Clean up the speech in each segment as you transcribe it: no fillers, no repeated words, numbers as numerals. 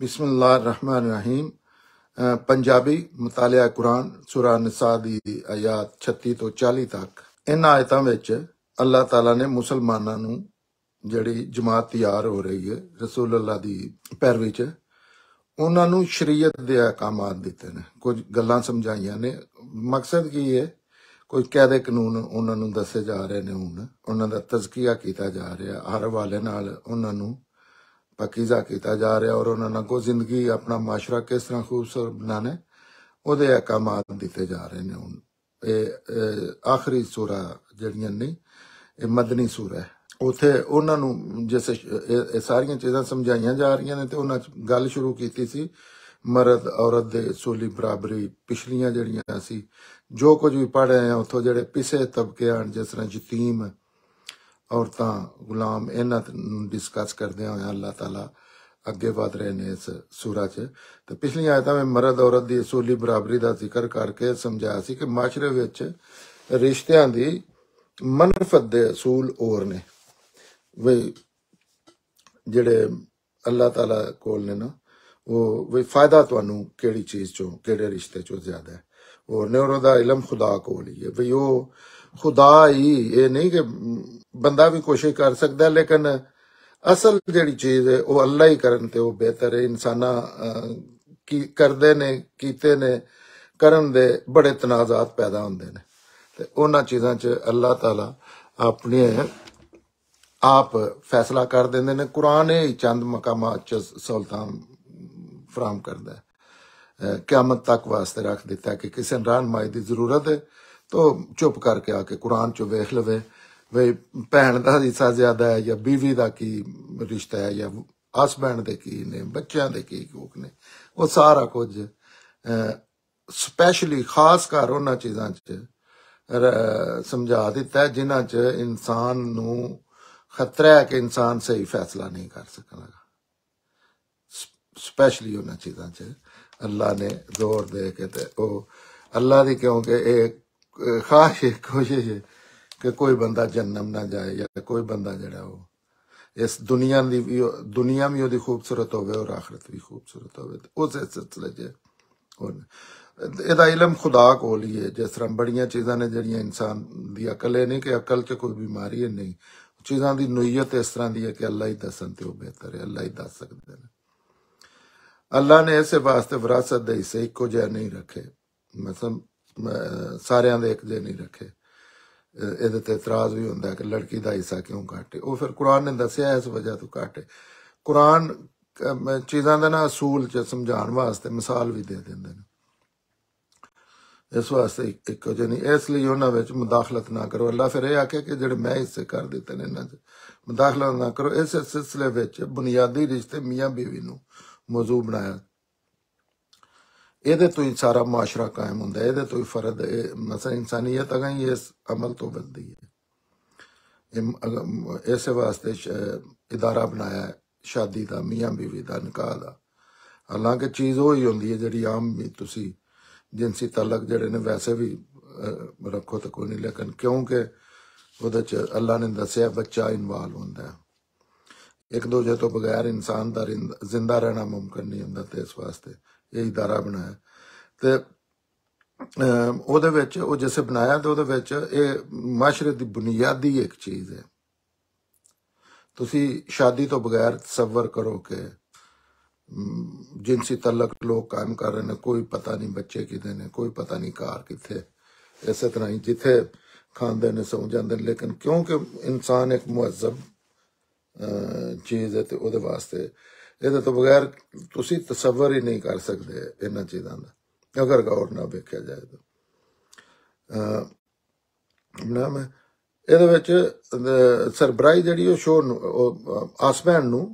बिस्मिल्लाहिर्रहमानिर्रहीम। पंजाबी मुतालिया कुरान सूरा निसा दी आयात 36 तो 40 तक। इन आयतां विच अल्लाह ताला ने मुसलमानां नूं जिहड़ी जमात तैयार हो रही है रसूल अल्लाह दी पैरवी च उन्हां नूं शरीयत दे अहकामात दिते ने, कुछ गल्लां समझाइयां ने। मकसद की है, कोई कायदे कानून उन्हां नूं दसे जा रहे ने, हुण उन्हां दा तज़किया कीता जा रहा, हर हवाले नाल उन्हां नूं पाकीज़ा किया जा रहा और उन्होंने अगों जिंदगी अपना माशरा किस तरह खूबसूरत बनाने उहदे अहकामात दिते जा रहे हैं। हुण आखिरी सूरा जड़ियां नहीं, ये मदनी सूरा है। उत्थे उन्होंने जैसे सारियां चीज़ां समझाइयां जा रही ने, तो उन्होंने गल शुरू की सी मर्द औरत दे सूली बराबरी। पिछलियां जड़ियां सी जो कुछ भी पढ़ रहे हैं उतों जड़े पिछे तबके आन, जिस तरह यतीम औरतां गुलाम, इन्हां डिस्कस करदे होए अल्लाह ताला अगे वध रहे ने इस सूरा च। तो पिछली आयतां में मर्द औरत की असूली बराबरी का जिक्र करके समझाया सी कि माशरे विच रिश्तियां दी मनफत दे असूल और ने, वे जिहड़े अल्लाह ताला कोल ने ना, वो वे फायदा तुहानू केड़ी चीज़ चो केड़े रिश्ते चो ज्यादा है और ने, और उहदा इलम खुदा कोल ही है। बई वो खुदा ही, ये नहीं कि बंदा भी कोशिश कर सकता है, लेकिन असल जिहड़ी चीज़ है वो अल्लाह ही करन ते वो बेहतर है। इंसाना की करदे ने कीते ने करन दे बड़े तनाजात पैदा होंदे ने, ते उन्हां चीज़ां च अल्लाह ताला अपने आप फैसला कर देंदे ने। कुरान ही चंद मकामात च सहूलतां फराहम करदा है, क्यामत तक वास्ते रख दिता है कि किसी रहनुमाई की जरूरत है तो चुप करके आके कुरान चो वेख लवे बई भैन का हिस्सा ज्यादा है या बीवी का की रिश्ता है या हसबैंड के की ने, बच्चों के की हकूक ने, वो सारा कुछ स्पैशली खास कर उन्हां चीज़ां च समझा दिता है जिन्हां च इंसान नूं खतरा है कि इंसान सही फैसला नहीं कर सकता। स्पैशली उन्हां चीज़ां च अल्लाह ने जोर दे के, ते ओ अल्लाह की क्योंकि एक खास कोशिश है कि कोई बंदा जन्नम ना जाए या कोई बंदा जड़ा हो इस दुनिया दी भी दुनिया भी ओदी खूबसूरत होवे और आखिरत भी खूबसूरत होवे। उस सिलसिले च एदा इलम खुदा कोल ही है। जिस तरह बड़ियां चीज़ां ने जड़ियां इंसान दी अकल है नहीं कि अकल च कोई बीमारी है, नहीं, चीज़ां दी नुईयत इस तरह की है कि अल्लाह ही दसन ते वो बेहतर है, अल्लाह ही दस सकते हैं। अल्लाह ने इस वास्ते विरासत दे हिस्से इको जिहा नहीं रखे, मतलब सारियां दे एक जे नहीं रखे। ਇਹਦੇ ਤੇ ਇਤਰਾਜ਼ ਵੀ ਹੁੰਦਾ ਕਿ ਲੜਕੀ ਦਾ ਹਿੱਸਾ ਕਿਉਂ ਘੱਟ ਹੈ, ਉਹ ਫਿਰ ਕੁਰਾਨ ਨੇ ਦੱਸਿਆ ਇਸ ਵਜ੍ਹਾ ਤੋਂ ਘੱਟ ਹੈ। ਕੁਰਾਨ ਚੀਜ਼ਾਂ ਦਾ ਨਾ ਅਸੂਲ ਚ ਸਮਝਾਉਣ ਵਾਸਤੇ ਮਿਸਾਲ ਵੀ ਦੇ ਦਿੰਦੇ ਨੇ, ਇਸ ਵਾਸਤੇ ਇੱਕੋ ਜਿਹੇ ਨਹੀਂ, ਇਸ ਲਈ ਉਹਨਾਂ ਵਿੱਚ ਮੁਦਾਖਲਤ ਨਾ ਕਰੋ। ਅੱਲਾ ਫਿਰ ਇਹ ਆਖਿਆ ਕਿ ਜਿਹੜੇ ਮੈਂ ਹਿੱਸੇ ਕਰ ਦਿੱਤੇ ਨੇ ਇਹਨਾਂ ਚ ਮੁਦਾਖਲਤ ਨਾ ਕਰੋ। ਇਸ ਸਿਲਸਿਲੇ ਵਿੱਚ ਬੁਨਿਆਦੀ ਰਿਸ਼ਤੇ ਮੀਆਂ ਬੀਵੀ ਨੂੰ ਮੌਜੂ ਬਣਾਇਆ, ਇਹਦੇ ਤੋਂ ਹੀ ਸਾਰਾ माशरा कायम होंदा है, ਇਹਦੇ ਤੋਂ ही फर्द मसला इंसानियत अगें ही इस अमल तो बनती है। इस वास्ते इदारा बनाया शादी का, मियाँ बीवी का, निकाह का। हालांकि चीज़ वो ही होंदी है जी आम भी तुसी जिनसी तलक जड़े ने वैसे भी रखो तो कोई नहीं, लेकिन क्योंकि वो अल्लाह ने दसिया बच्चा इन्वॉल्व होंदा है, एक दूजे तो बगैर इंसान का जिंदा रहना मुमकिन नहीं होंदा, तो इस वास्ते ये इदारा बनाया। तो वो जैसे बनाया तो ये माशरे की बुनियादी एक चीज़ है। तुसी शादी तो बगैर तसव्वुर करो कि जिनसी तलक लोग कायम कर रहे हैं, कोई पता नहीं बच्चे कितने ने, कोई पता नहीं कार किथे, इस तरह ही जिथे खाते ने सौ जाते, लेकिन क्योंकि इंसान एक मुहज़्ज़ब चीज़ है तो वो वास्ते ये तो बगैर तुसी तसव्वुर ही नहीं कर सकते इन्हां चीज़ां दा, अगर गौर ना वेख्या जाए तो। ये सरबराही जी शो हसबैंड नूं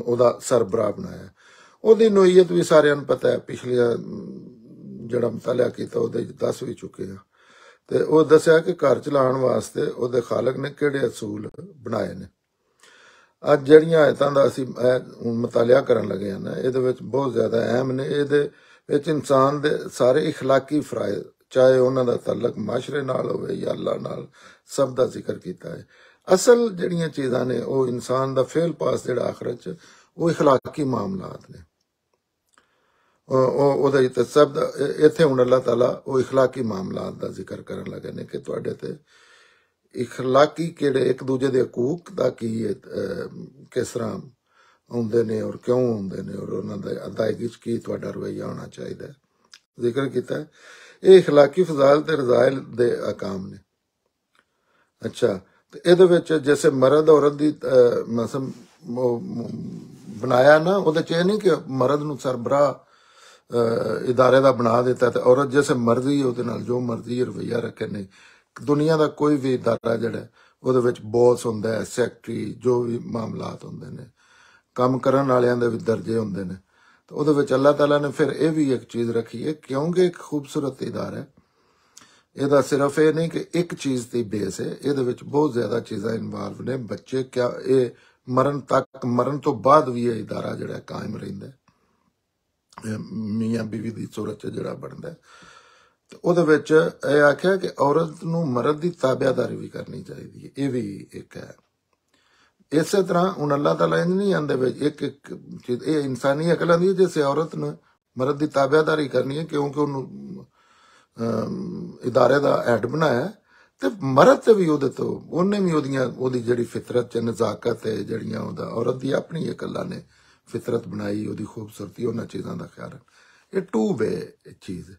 ओहदा सरबराह बनाया, ओहदी नोईयत भी सारियां नूं पता है, पिछलिया जड़ा मुतालिया कीता ओहदे दस भी चुके हैं। तो वह दसिया कि घर चलाउण वास्ते ओहदे खालक ने किहड़े असूल बनाए ने। अज जड़ियां आयतां दा असीं हुण मुतालिया करन लगे हैं ना, इहदे विच बहुत ज़्यादा अहम ने। इहदे विच इंसान दे सारे इखलाकी फराइज़, चाहे उन्हां दा तलक माशरे नाल होवे या अल्लाह नाल, सब दा जिक्र कीता है। असल जड़ियां चीज़ां ने वो इंसान दा फेल पास जिहड़ा आखिरत च ਉਹ इखलाकी मामलात ने। ਉਹਦੇ ਤੇ ਸਭ ਇੱਥੇ ਹੁਣ ਅੱਲਾਹ ਤਾਲਾ ਉਹ इखलाकी मामलात ਦਾ ਜ਼ਿਕਰ ਕਰਨ ਲੱਗੇ ਨੇ ਕਿ ਤੁਹਾਡੇ ਤੇ इखलाकी ਕਿਹੜੇ ਇੱਕ ਦੂਜੇ ਦੇ ਹਕੂਕ ਦਾ ਕੀ ਕਿਸ ਤਰ੍ਹਾਂ ਹੁੰਦੇ ਨੇ ਔਰ ਕਿਉਂ ਹੁੰਦੇ ਨੇ ਔਰ ਉਹਨਾਂ ਦਾ ਅਦਾਇਗੀ 'ਚ ਕੀ ਤੁਹਾਡਾ ਰਵੱਈਆ ਹੋਣਾ ਚਾਹੀਦਾ ਹੈ, ਜ਼ਿਕਰ ਕੀਤਾ ਹੈ। ਇਹ इखलाकी फजाइल ਤੇ रज़ाइल ਦੇ अहकाम ने। अच्छा, तो ये जैसे मर्द औरत की मसम बनाया ना, वो ये नहीं कि मर्द न सरबराह इदारे का बना दिता तो औरत जैसे मर्जी ਉਹਦੇ ਨਾਲ जो मर्जी रवैया रखे नहीं। दुनिया का कोई भी इदारा जड़ा वो बॉस होंदा है, सैकटरी, जो भी मामलात होंदे ने, काम करन वालियां दे भी दर्जे होंदे ने। तो वो अल्लाह ताला ने फिर ये भी एक चीज़ रखी है, क्योंकि एक खूबसूरत इदारा है। ਇਹਦਾ ਸਿਰਫ ਇਹ ਨਹੀਂ ਕਿ ਇੱਕ ਚੀਜ਼ ਦੀ ਬੇਸ ਹੈ, ਇਹਦੇ ਵਿੱਚ ਬਹੁਤ ਜ਼ਿਆਦਾ ਚੀਜ਼ਾਂ ਇਨਵੋਲਵ ਨੇ। ਬੱਚੇ ਕਿਆ ਇਹ ਮਰਨ ਤੱਕ, ਮਰਨ ਤੋਂ ਬਾਅਦ ਵੀ ਇਹ ਇਦਾਰਾ ਜਿਹੜਾ ਕਾਇਮ ਰਹਿੰਦਾ, ਮੀਆਂ ਬੀਵੀ ਦੀ ਸੂਰਤ 'ਚ ਜਿਹੜਾ ਬਣਦਾ। ਤੇ ਉਹਦੇ ਵਿੱਚ ਇਹ ਆਖਿਆ ਕਿ ਔਰਤ ਨੂੰ ਮਰਦ ਦੀ ਤਾਬਿਆਦਾਰੀ ਵੀ ਕਰਨੀ ਚਾਹੀਦੀ ਹੈ, ਇਹ ਵੀ ਇੱਕ ਹੈ। ਇਸੇ ਤਰ੍ਹਾਂ ਹੁਣ ਅੱਲਾਹ ਤਾਲਾ ਇੰਜ ਨਹੀਂ ਆਂਦੇ ਵਿੱਚ ਇੱਕ ਇੱਕ ਚੀਜ਼, ਇਹ ਇਨਸਾਨੀ ਅਕਲ ਆਂਦੀ ਹੈ ਜਿਵੇਂ ਔਰਤ ਨੂੰ ਮਰਦ ਦੀ ਤਾਬਿਆਦਾਰੀ ਕਰਨੀ ਹੈ ਕਿਉਂਕਿ ਉਹਨੂੰ इदारे का हैड बनाया, तो मर्द से भी उन्हें भी ओदी जिहड़ी फितरत च नजाकत है, जड़ियां औरत की अपनी एक अल्लाह ने फितरत बनाई, ओदी खूबसूरती, उन्होंने चीज़ों का ख्याल रख, ये टू वे चीज़ है।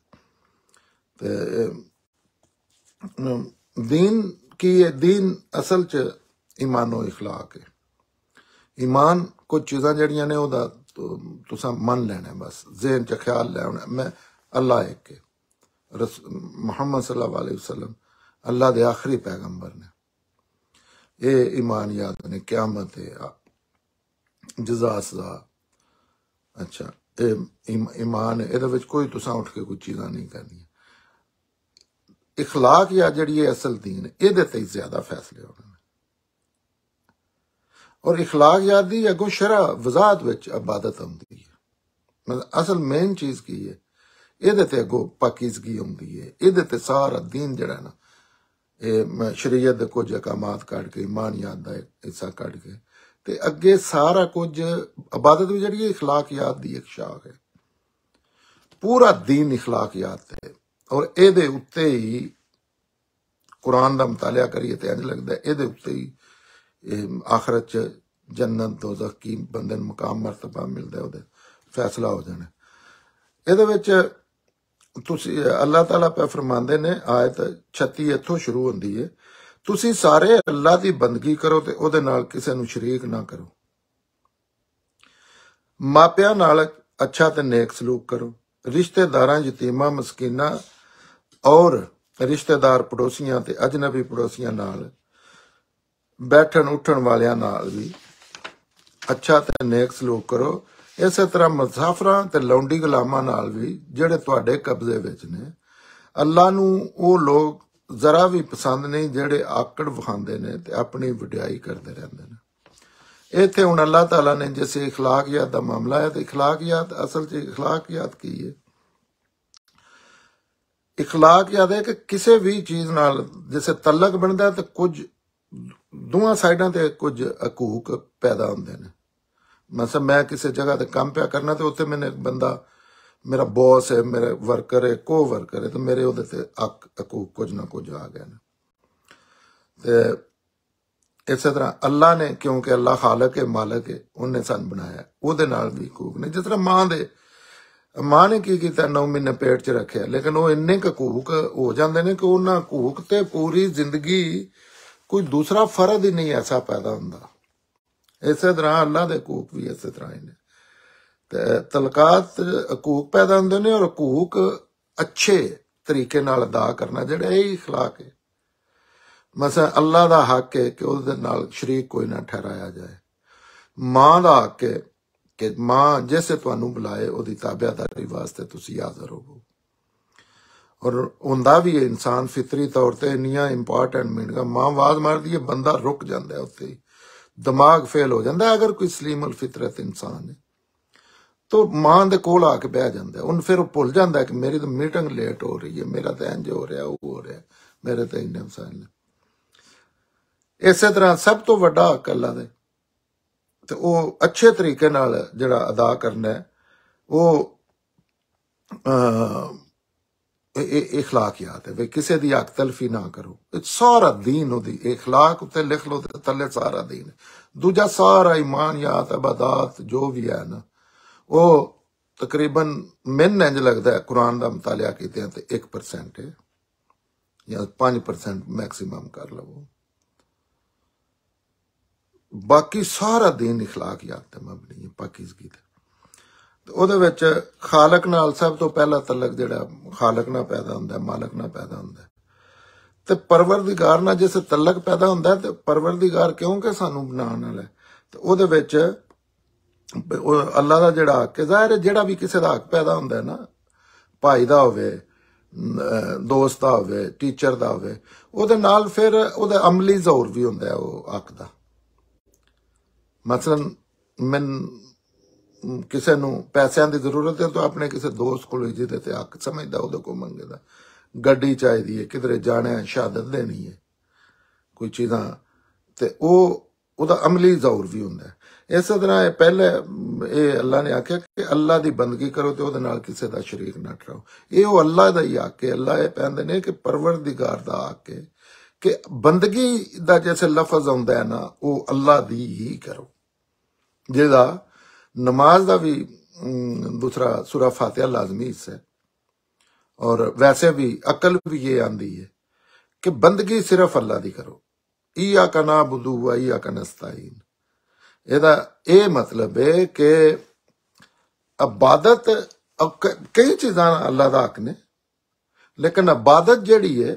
दीन की है, दीन असल च ईमानो इखलाक है। ईमान कुछ चीज़ां जड़ियां ने ओदा तुसां मन लेना, बस ज़हन च ख्याल लेना, मैं अल्लाह एक है, मुहम्मद सल्लल्लाहु अलैहि वसल्लम अल्लाह के आखिरी पैगंबर ने। ये ईमान याद ने, क़यामत है, जज़ा सज़ा। अच्छा, ये ईमान है, ये कोई तुसां उठ के कोई चीज़ां नहीं करनी। इखलाक या जड़ी असल दीन ये ज्यादा फैसले होने, और इखलाक याद दी अगों शरा वजाहत विच इबादत आउंदी है। मतलब असल मेन चीज़ की है, ਇਹਦੇ ਤੇ ਅੱਗੋਂ ਪਾਕੀਜ਼ਗੀ ਹੁੰਦੀ ਹੈ, ਇਹਦੇ ਤੇ ਸਾਰਾ ਦੀਨ ਜਿਹੜਾ ਨਾ, ਇਹ ਸ਼ਰੀਅਤ ਦੇ ਕੁਝ ਅਹਿਕਾਮਾਤ ਕੱਢ ਕੇ, ਇਮਾਨੀਆਤ ਦਾ ਹਿੱਸਾ ਕੱਢ ਕੇ, ਤੇ ਅੱਗੇ ਸਾਰਾ ਕੁਝ ਇਬਾਦਤ ਵੀ ਜਿਹੜੀ ਹੈ ਇਖਲਾਕਿਆਤ ਦੀ ਇੱਕ ਸ਼ਾਖ ਹੈ। ਪੂਰਾ ਦੀਨ ਇਖਲਾਕਿਆਤ ਹੈ, ਔਰ ਇਹਦੇ ਉੱਤੇ ਹੀ ਕੁਰਾਨ ਦਾ ਮਤਾਲਿਆ ਕਰੀਏ ਤੇ ਇੰਜ ਲੱਗਦਾ ਇਹਦੇ ਉੱਤੇ ਹੀ ਆਖਰਤ 'ਚ ਜੰਨਤ ਦੋਜ਼ਖ ਕੀ ਬੰਦੇ ਨੂੰ ਮਕਾਮ ਮਰਤਬਾ ਮਿਲਦਾ, ਉਹਦੇ ਫੈਸਲਾ ਹੋ ਜਾਣਾ। ਇਹਦੇ ਵਿੱਚ ਤੁਸੀਂ ਅੱਲਾਹ ਤਾਲਾ ਪੈ ਫਰਮਾਉਂਦੇ ਨੇ, ਆਇਤ 36 ਇੱਥੋਂ ਸ਼ੁਰੂ ਹੁੰਦੀ ਹੈ, ਤੁਸੀਂ ਸਾਰੇ ਅੱਲਾਹ ਦੀ ਬੰਦਗੀ ਕਰੋ ਤੇ ਉਹਦੇ ਨਾਲ ਕਿਸੇ ਨੂੰ ਸ਼ਰੀਕ ਨਾ ਕਰੋ। ਮਾਪਿਆਂ ਨਾਲ ਅੱਛਾ ਤੇ ਨੇਕ ਸਲੂਕ ਕਰੋ। ਰਿਸ਼ਤੇਦਾਰਾਂ, ਯਤੀਮਾਂ, ਮਸਕੀਨਾਂ ਔਰ ਰਿਸ਼ਤੇਦਾਰ ਪੜੋਸੀਆਂ ਤੇ ਅਜਨਬੀ ਪੜੋਸੀਆਂ ਨਾਲ, ਬੈਠਣ ਉੱਠਣ ਵਾਲਿਆਂ ਨਾਲ ਵੀ ਅੱਛਾ ਤੇ ਨੇਕ ਸਲੂਕ ਕਰੋ। ਇਸੇ ਤਰ੍ਹਾਂ ਮੁਸਾਫਰਾਂ ਤੇ ਲੌਂਡੀ ਗੁਲਾਮਾਂ ਨਾਲ ਵੀ ਜਿਹੜੇ ਤੁਹਾਡੇ ਕਬਜ਼ੇ ਵਿੱਚ ਨੇ। ਅੱਲਾ ਨੂੰ ਉਹ ਲੋਕ ਜ਼ਰਾ ਵੀ ਪਸੰਦ ਨਹੀਂ ਜਿਹੜੇ ਆਕੜ ਵਿਖਾਉਂਦੇ ਨੇ ਤੇ ਆਪਣੀ ਵਡਿਆਈ ਕਰਦੇ ਰਹਿੰਦੇ ਨੇ। ਇੱਥੇ ਹੁਣ ਅੱਲਾਹ ਤਾਲਾ ਨੇ ਜਿਸ ਇਖਲਾਕਿयात ਦਾ ਮਾਮਲਾ ਹੈ, ਤੇ इखलाकियात असल च इखलाकियात की है? इखलाकियात है कि किसी भी चीज़ नाल जैसे तलक बनता है तो कुछ दोवां साइडां ते कुछ हकूक पैदा होंदे ने। मतलब मैं किसी जगह ते काम पे करना, तो उत्थे मैंने एक बंदा मेरा बॉस है, मेरा वर्कर है, को वर्कर है, तो मेरे उहदे ते हकूक कुछ ना कुछ आ गए ने। इस तरह अल्लाह ने, क्योंकि अल्लाह खालक है, मालिक है, उन्हें सन बनाया, उहदे नाल भी हकूक ने। जिस तरह मां ने की कीता, 9 महीने पेट च रखे, लेकिन वो इन्ने हकूक हो जाते हैं कि उन्होंने हकूक ते पूरी जिंदगी कोई दूसरा फर्द ही नहीं ऐसा पैदा होंदा। इस तरह अल्लाह के हकूक भी इस तरह ही ने। तलकात हकूक पैदा होंदे ने, और हकूक अच्छे तरीके नाल अदा करना जेड़ा यही इखलाक है। मसला अल्लाह का हक है कि उसदे नाल शरीक कोई ना ठहराया जाए। मां का हक है कि मां जैसे तुहानू बुलाए उसदी ताबियादारी वास्ते तुसी हाज़र होवो। और हुंदा भी है इंसान फितरी तौर पर इन्नियां इंपॉर्टेंट मीटिंगां मां आवाज मारदी है, बंदा रुक जाता है, उत्थे ही दिमाग फेल हो जाता है। अगर कोई सलीम उल फितरत इंसान है तो मां दे कोल आके बह जाता है, उन फिर भुल जाता है कि मेरी तो मीटिंग लेट हो रही है, मेरा तो इंज हो रहा, वो हो रहा, मेरे तो इन्ने मसाइल ने। इस तरह सब तो वड्डा हक अल्लाह दे, ਤੇ ਉਹ ਅੱਛੇ ਤਰੀਕੇ ਨਾਲ ਜਿਹੜਾ ਅਦਾ ਕਰਨਾ ਹੈ ਉਹ इखलाकियात है। वे किसी की हक तलफी ना करो। सारा दीन ओदी इखलाक उत्ते लिख लो थले सारा दीन। दूजा सारा ईमानियात इबादत जो भी है ना वो तकरीबन मैनू इंज लगता है कुरान का मुतालिया कीते तो 1% है या 5% मैक्सीमम कर लो। बाकी सारा दीन इखलाकियात ते मबनी है पाकीज़गी ते। ਉਹਦੇ ਵਿੱਚ ਖਾਲਕ ਨਾਲ ਸਭ ਤੋਂ ਪਹਿਲਾ ਤਲਕ ਜਿਹੜਾ ਖਾਲਕ ਨਾਲ ਪੈਦਾ ਹੁੰਦਾ, ਮਾਲਕ ਨਾਲ ਪੈਦਾ ਹੁੰਦਾ ਤੇ ਪਰਵਰਦੀਗਾਰ ਨਾਲ ਜਿਸ ਤਲਕ ਪੈਦਾ ਹੁੰਦਾ ਤੇ ਪਰਵਰਦੀਗਾਰ ਕਿਉਂਕਿ ਸਾਨੂੰ ਬਣਾਉਣ ਵਾਲਾ ਤੇ ਉਹਦੇ ਵਿੱਚ ਅੱਲਾ ਦਾ ਜਿਹੜਾ ਹੱਕ ਹੈ। ਜ਼ਾਹਿਰ ਹੈ ਜਿਹੜਾ ਵੀ ਕਿਸੇ ਦਾ ਹੱਕ ਪੈਦਾ ਹੁੰਦਾ ਨਾ, ਭਾਈ ਦਾ ਹੋਵੇ, ਦੋਸਤ ਦਾ ਹੋਵੇ, ਟੀਚਰ ਦਾ ਹੋਵੇ, ਉਹਦੇ ਨਾਲ ਫਿਰ ਉਹਦਾ ਅਮਲੀ ਜ਼ੋਰ ਵੀ ਹੁੰਦਾ ਹੈ ਉਹ ਹੱਕ ਦਾ। ਮਸਲਨ ਕਿਸੇ ਨੂੰ ਪੈਸਿਆਂ ਦੀ ਜ਼ਰੂਰਤ ਹੈ ਤਾਂ ਆਪਣੇ ਕਿਸੇ ਦੋਸਤ ਕੋਲ ਜਿਹਦੇ ਤੇ ਹੱਕ ਸਮਝਦਾ ਉਹਦੇ ਕੋਲ ਮੰਗਦਾ। ਗੱਡੀ ਚਾਹੀਦੀ ਹੈ, ਕਿਧਰੇ ਜਾਣਾ, ਸ਼ਹਾਦਤ ਦੇਣੀ ਹੈ, ਕੋਈ ਚੀਜ਼ਾਂ ਤੇ ਉਹਦਾ ਅਮਲੀ ਜ਼ੋਰ ਵੀ ਹੁੰਦਾ ਹੈ। ਇਸੇ ਤਰ੍ਹਾਂ ਪਹਿਲੇ ਇਹ ਅੱਲਾ ਨੇ ਆਖਿਆ ਕਿ ਅੱਲਾ ਦੀ ਬੰਦਗੀ ਕਰੋ ਤੇ ਉਹਦੇ ਨਾਲ ਕਿਸੇ ਦਾ ਸ਼ਰੀਕ ਨਾ ਠਹਿਰਾਓ। ਇਹ ਉਹ ਅੱਲਾ ਦਾ ਹੀ ਹੱਕ ਹੈ। ਅੱਲਾ ਇਹ ਕਹਿੰਦੇ ਨੇ ਕਿ ਪਰਵਰਦੀਗਾਰ ਦਾ ਹੱਕ ਹੈ ਕਿ ਬੰਦਗੀ ਦਾ ਜੈਸੇ ਲਫ਼ਜ਼ ਆਉਂਦਾ ਹੈ ਨਾ ਉਹ ਅੱਲਾ ਦੀ ਹੀ ਕਰੋ। ਜਿਹਦਾ नमाज का भी दूसरा सूरा फातिहा लाजमी हिस्सा है। और वैसे भी अकल भी ये आंदी है कि बंदगी सिर्फ अल्लाह दी करो। ईया का नाबुदु व ईया का नस्ताईन। ਇਹਦਾ ਇਹ मतलब है कि इबादत कई चीज़ां अल्लाह दा हक ने, लेकिन इबादत जिहड़ी है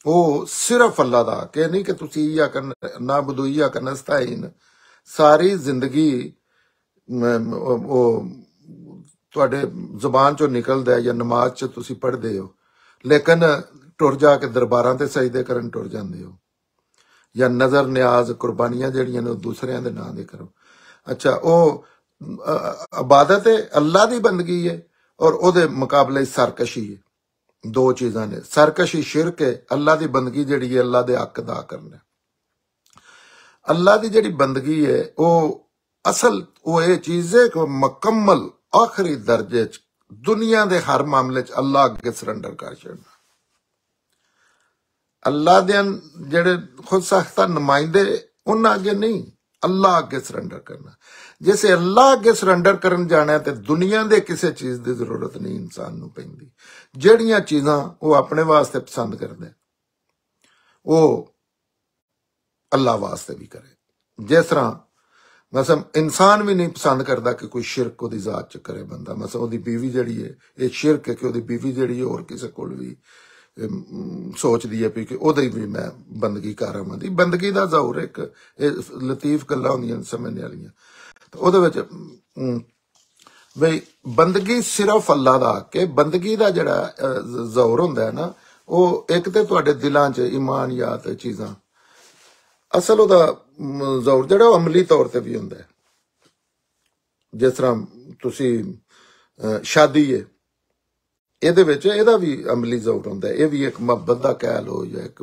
वो सिर्फ अल्लाह दा हक है। नहीं कि तुसीं ईया का नाबुदु ईया का नस्ताईन सारी जिंदगी ਤੁਹਾਡੇ ਜ਼ੁਬਾਨ ਚੋਂ ਨਿਕਲਦਾ ਜਾਂ ਨਮਾਜ਼ ਚ ਤੁਸੀਂ ਪੜ੍ਹਦੇ ਹੋ, ਲੇਕਿਨ ਟੁਰ ਜਾ ਕੇ ਦਰਬਾਰਾਂ ਤੇ ਸਜਦੇ ਕਰਨ ਟੁਰ ਜਾਂਦੇ ਹੋ, ਜਾਂ ਨਜ਼ਰ ਨਿਆਜ਼ ਕੁਰਬਾਨੀਆਂ ਜਿਹੜੀਆਂ ਨੇ ਉਹ ਦੂਸਰਿਆਂ ਦੇ ਨਾਂ ਦੇ ਕਰੋ। ਅੱਛਾ, ਉਹ ਇਬਾਦਤ ਹੈ, ਅੱਲਾ ਦੀ ਬੰਦਗੀ ਹੈ, ਔਰ ਉਹਦੇ ਮੁਕਾਬਲੇ ਸਰਕਸ਼ੀ ਹੈ। ਦੋ ਚੀਜ਼ਾਂ ਨੇ। ਸਰਕਸ਼ੀ ਸ਼ਿਰਕ ਹੈ, ਅੱਲਾ ਦੀ ਬੰਦਗੀ ਜਿਹੜੀ ਹੈ ਅੱਲਾ ਦੇ ਹੱਕ ਅਦਾ ਕਰਨਾ। ਅੱਲਾ ਦੀ ਜਿਹੜੀ ਬੰਦਗੀ ਹੈ ਉਹ असल वो ये चीज है कि मुकम्मल आखिरी दर्जे दुनिया के हर मामले अल्लाह अगे सरेंडर कर छड़ना। अल्लाह दे जेड़े खुद साख्ता नुमाइंदे उन्हां अगे नहीं, अल्लाह अगे सरेंडर करना। जैसे अल्लाह अगे सरेंडर करन जाना है तो दुनिया दे किसी चीज की जरूरत नहीं इंसान नूं पैंदी। जेड़ियां चीज़ां वो अपने वास्ते पसंद करदा वो अल्लाह वास्ते भी करे। जिस तरह मसलन इंसान भी नहीं पसंद करता कि कोई शिरक ओदी जात च करे बंदा। मसलन ओदी बीवी जड़ी है ये शिरक है कि ओदी बीवी जड़ी है और किसी कोल भी सोचदी है कि ओदी भी मैं बंदगी कर रहा। बंदगी का जोर एक लतीफ गल्लां होंदियां समझने वालियां। तो ओदे विच बई बंदगी सिर्फ अल्लाह दा हक है। बंदगी का जिहड़ा जोर हुंदा है ना वो एक ते तुहाडे दिलां च ईमानियात चीज़ां असल ਉਹਦਾ ਜ਼ੋਰ ਜਿਹੜਾ ਉਹ ਅਮਲੀ ਤੌਰ ਤੇ ਵੀ ਹੁੰਦਾ ਹੈ। ਜਿਸ ਤਰ੍ਹਾਂ ਤੁਸੀਂ ਸ਼ਾਦੀ ਹੈ ਇਹਦੇ ਵਿੱਚ ਇਹਦਾ ਵੀ ਅਮਲੀ ਜ਼ੋਰ ਹੁੰਦਾ ਹੈ। ਇਹ ਵੀ ਇੱਕ ਮੁਹੱਬਤ ਦਾ ਕਹਿ ਲਓ ਜਾਂ ਇੱਕ